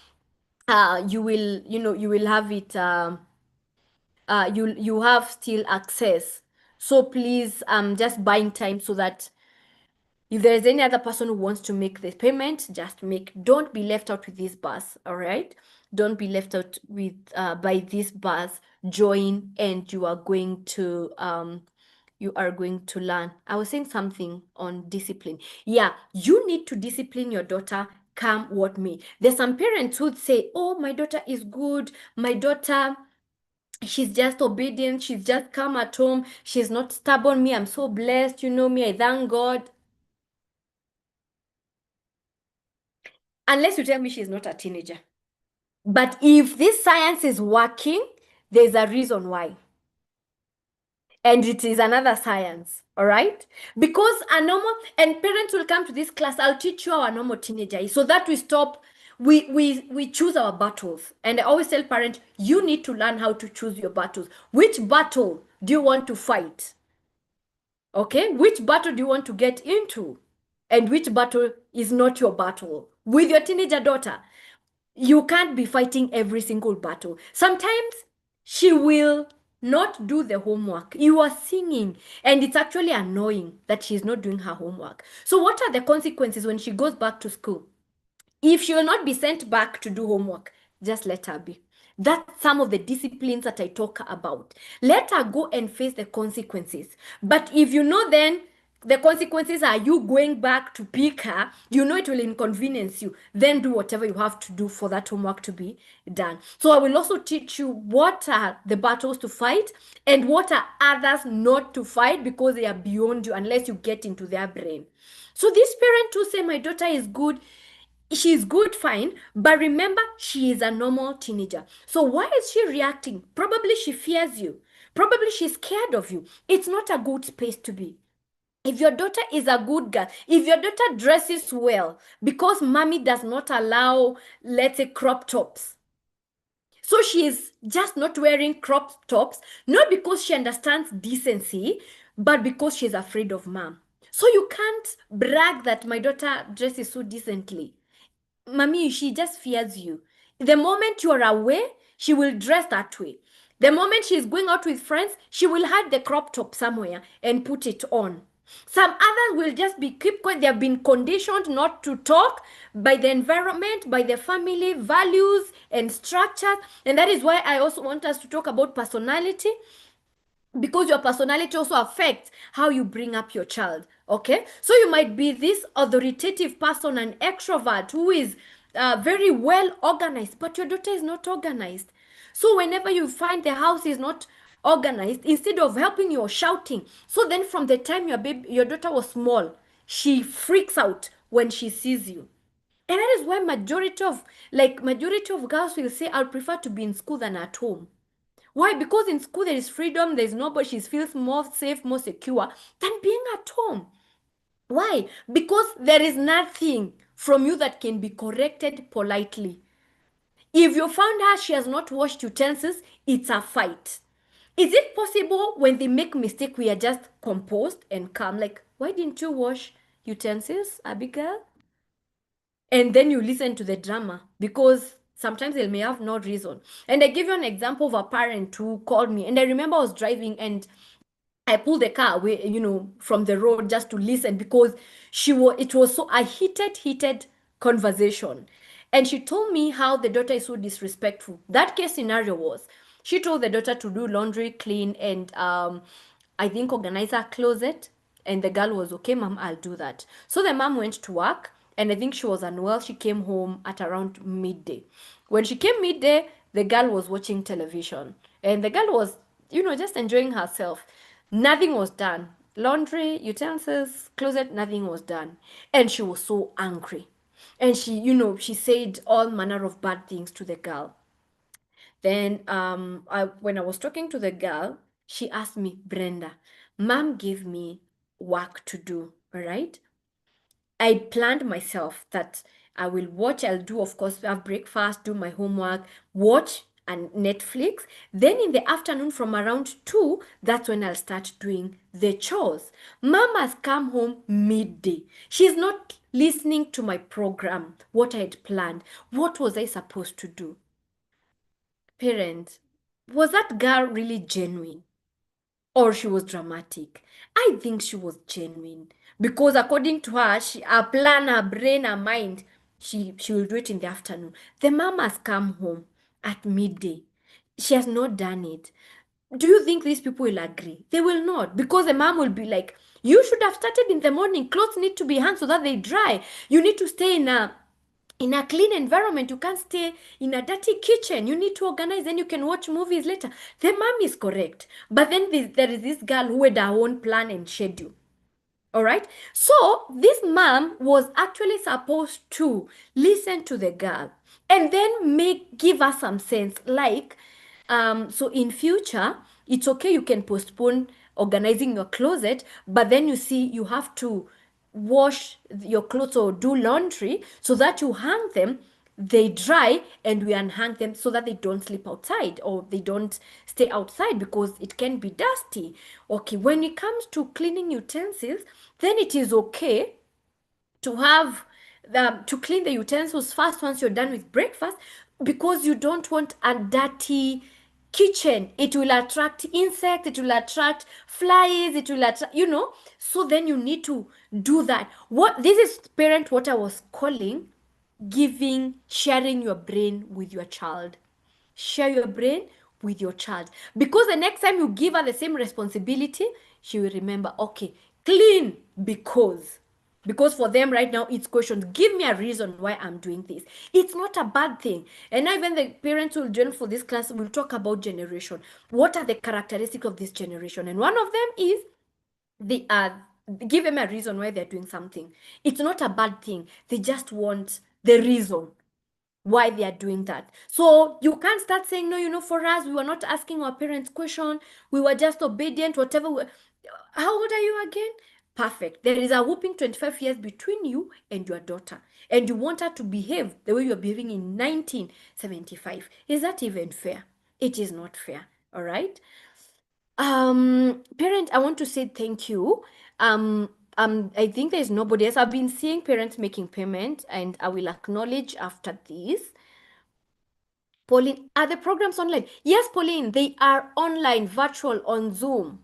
You will have it. You have still access. So please, just buying time so that if there is any other person who wants to make the payment, just make. Don't be left out with this bus, all right? Don't be left out with by this bus. Join, and you are going to you are going to learn. I was saying something on discipline. Yeah, you need to discipline your daughter, come what may. There's some parents who'd say, oh, my daughter is good. My daughter, she's just obedient. She's just calm at home. She's not stubborn. Me, I'm so blessed. You know me, I thank God. Unless you tell me she's not a teenager. But if this science is working, there's a reason why. And it is another science, all right? Because a normal, and parents will come to this class, I'll teach you how a normal teenager is so that we stop, we choose our battles. And I always tell parents, you need to learn how to choose your battles. Which battle do you want to fight? Okay, which battle do you want to get into? And which battle is not your battle? With your teenager daughter, you can't be fighting every single battle. Sometimes she will not do the homework. You are singing, and it's actually annoying that she's not doing her homework. So, what are the consequences when she goes back to school? If she will not be sent back to do homework, just let her be. That's some of the disciplines that I talk about. Let her go and face the consequences. But if you know then the consequences are you going back to pick her, you know it will inconvenience you, then do whatever you have to do for that homework to be done. So I will also teach you what are the battles to fight and what are others not to fight because they are beyond you unless you get into their brain. So this parent who say my daughter is good, she's good, fine, but remember, she is a normal teenager. So why is she reacting? Probably she fears you. Probably she's scared of you. It's not a good space to be. If your daughter is a good girl, if your daughter dresses well, because mommy does not allow, let's say, crop tops. So she is just not wearing crop tops, not because she understands decency, but because she's afraid of mom. So you can't brag that my daughter dresses so decently. Mommy, she just fears you. The moment you are away, she will dress that way. The moment she's going out with friends, she will hide the crop top somewhere and put it on. Some others will just be keep quiet. They have been conditioned not to talk by the environment, by the family values and structures. And that is why I also want us to talk about personality because your personality also affects how you bring up your child. Okay, so you might be this authoritative person, an extrovert who is very well organized, but your daughter is not organized. So whenever you find the house is not organized, instead of helping you or shouting, so then from the time your daughter was small, she freaks out when she sees you. And that is why majority of girls will say, I'll prefer to be in school than at home. Why? Because in school there is freedom, there's nobody, she feels more safe, more secure than being at home. Why? Because there is nothing from you that can be corrected politely. If you found her, she has not washed utensils, it's a fight. Is it possible when they make mistake, we are just composed and calm? Like, why didn't you wash utensils, Abigail? And then you listen to the drama because sometimes they may have no reason. And I give you an example of a parent who called me, and I remember I was driving and I pulled the car away, from the road just to listen because it was so a heated conversation. And she told me how the daughter is so disrespectful. That case scenario was she told the daughter to do laundry, clean, and I think organize her closet. And the girl was okay, mom, I'll do that. So the mom went to work, and I think she was unwell. She came home at around midday. When she came midday, the girl was watching television, and the girl was, just enjoying herself. Nothing was done. Laundry, utensils, closet, nothing was done. And she was so angry. And she said all manner of bad things to the girl. Then when I was talking to the girl, she asked me, Brenda, mom gave me work to do, all right? I planned myself that I'll do, of course, have breakfast, do my homework, watch and Netflix. Then in the afternoon from around 2, that's when I'll start doing the chores. Mom has come home midday. She's not listening to my program, what I had planned. What was I supposed to do? Parents, was that girl really genuine? Or she was dramatic? I think she was genuine because according to her, her plan, her brain, her mind, she will do it in the afternoon. The mom has come home at midday. She has not done it. Do you think these people will agree? They will not, because the mom will be like, you should have started in the morning. Clothes need to be hung so that they dry. You need to stay in a clean environment. You can't stay in a dirty kitchen. You need to organize, then you can watch movies later. The mom is correct. But then there is this girl who had her own plan and schedule. All right. So this mom was actually supposed to listen to the girl and then give her some sense. Like, so in future, it's okay, you can postpone organizing your closet, but then you see you have to wash your clothes or do laundry so that you hang them, they dry, and we unhang them so that they don't sleep outside or they don't stay outside because it can be dusty. Okay, when it comes to cleaning utensils, then it is okay to have to clean the utensils first once you're done with breakfast, because you don't want a dirty kitchen. It will attract insects, it will attract flies, it will attract, so then you need to do that. What this is, parent, what I was calling sharing your brain with your child. Share your brain with your child, because the next time you give her the same responsibility, she will remember, okay, clean because for them right now it's questions. Give me a reason why I'm doing this. It's not a bad thing. And now even the parents will join for this class, will talk about generation. What are the characteristics of this generation? And one of them is they are give them a reason why they're doing something. It's not a bad thing. They just want the reason why they are doing that. So you can't start saying, no, for us, we were not asking our parents question. We were just obedient, whatever. How old are you again? Perfect. There is a whooping 25 years between you and your daughter. And you want her to behave the way you're behaving in 1975. Is that even fair? It is not fair. All right. Parent, I want to say thank you. I think there's nobody else. I've been seeing parents making payment, and I will acknowledge after this. Pauline, are the programs online? Yes, Pauline, they are online, virtual, on Zoom.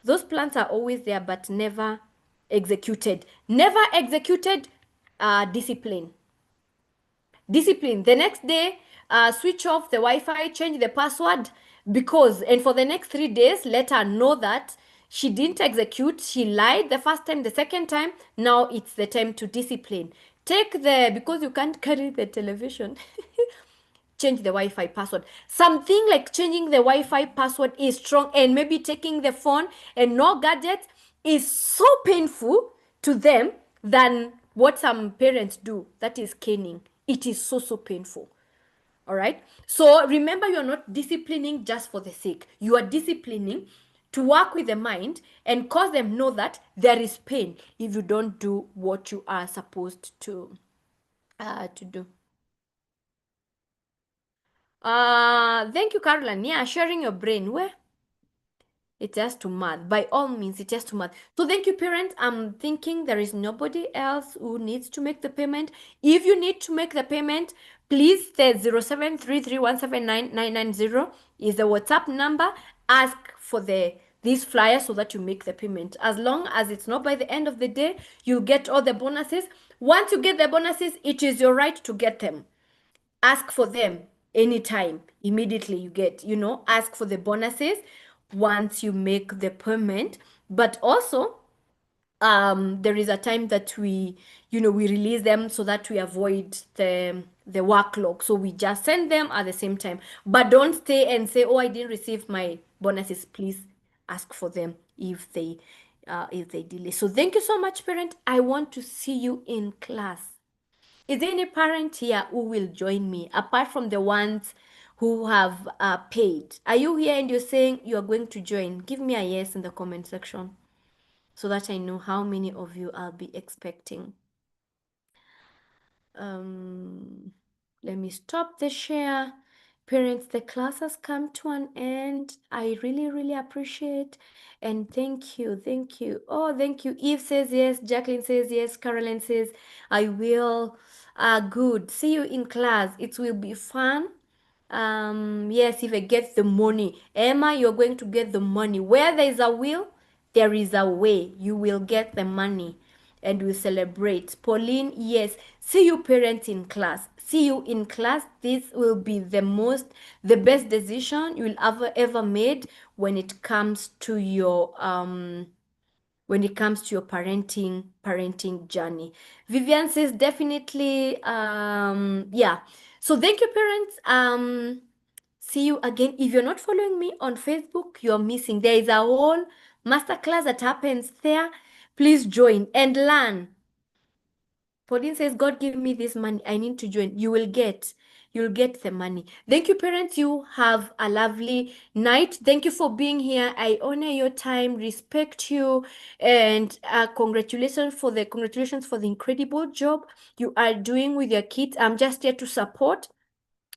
Those plans are always there, but never executed. Never executed. Discipline. Discipline. The next day, switch off the Wi-Fi, change the password, and for the next 3 days, let her know that she didn't execute, she lied the first time, the second time. Now it's the time to discipline. Because you can't carry the television. Change the Wi-Fi password. Something like changing the Wi-Fi password is strong, and maybe taking the phone and no gadgets is so painful to them than what some parents do. That is caning. It is so, so painful. All right. So remember, you're not disciplining just for the sake. You are disciplining to work with the mind and cause them know that there is pain if you don't do what you are supposed to do. Thank you, Caroline. Yeah, sharing your brain. Where? It has to math. By all means, it has to math. So thank you, parents. I'm thinking there is nobody else who needs to make the payment. If you need to make the payment, please, the 0733179990 is the WhatsApp number. Ask for this flyer so that you make the payment. As long as it's not by the end of the day, you get all the bonuses. Once you get the bonuses, it is your right to get them. Ask for them anytime. Immediately you get, ask for the bonuses once you make the payment. But also, there is a time that we release them so that we avoid the workload. So we just send them at the same time. But don't stay and say, oh, I didn't receive my bonuses. Please ask for them if they delay. So thank you so much, parent. I want to see you in class. Is there any parent here who will join me, apart from the ones who have paid? Are you here and you're saying you are going to join? Give me a yes in the comment section so that I know how many of you I'll be expecting. Let me stop the share. Parents, the class has come to an end. I really, really appreciate and thank you. Thank you. Oh, thank you. Eve says yes. Jacqueline says yes. Caroline says I will. Good. See you in class. It will be fun. Yes, if I get the money. Emma, you're going to get the money. Where there is a will, there is a way. You will get the money. and we celebrate. Pauline, yes. See you parents in class. See you in class. This will be the best decision you'll ever made when it comes to your parenting journey. Vivian says definitely, yeah. So thank you, parents. See you again. If you're not following me on Facebook, you're missing. There is a whole masterclass that happens there. Please join and learn. Pauline says, God give me this money. I need to join. You'll get the money. Thank you, parents. You have a lovely night. Thank you for being here. I honor your time, respect you, and congratulations for the incredible job you are doing with your kids. I'm just here to support,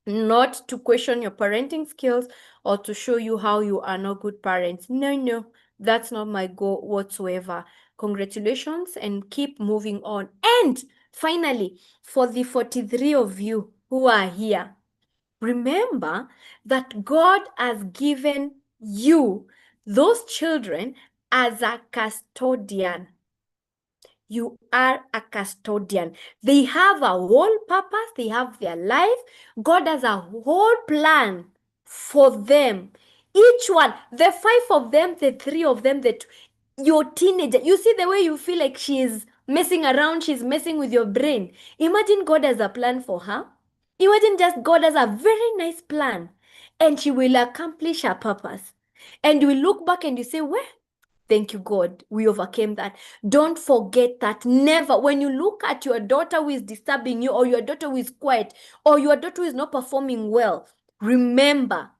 not to question your parenting skills or to show you how you are not good parents. No, that's not my goal whatsoever. Congratulations and keep moving on. And finally, for the 43 of you who are here, remember that God has given you those children as a custodian. You are a custodian. They have a whole purpose, they have their life. God has a whole plan for them. Each one, the 5 of them, the 3 of them, your teenager, you see the way you feel like she is messing around, she's messing with your brain. Imagine God has a plan for her. Imagine just God has a very nice plan and she will accomplish her purpose. And you will look back and you say, well, thank you, God. We overcame that. Don't forget that. Never, when you look at your daughter who is disturbing you, or your daughter who is quiet, or your daughter who is not performing well, remember,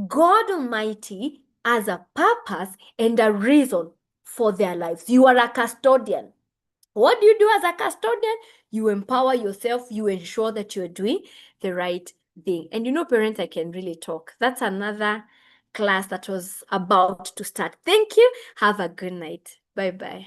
God Almighty has a purpose and a reason for their lives. You are a custodian. What do you do as a custodian? You empower yourself. You ensure that you're doing the right thing. And parents, I can really talk. That's another class that was about to start. Thank you. Have a good night. Bye-bye.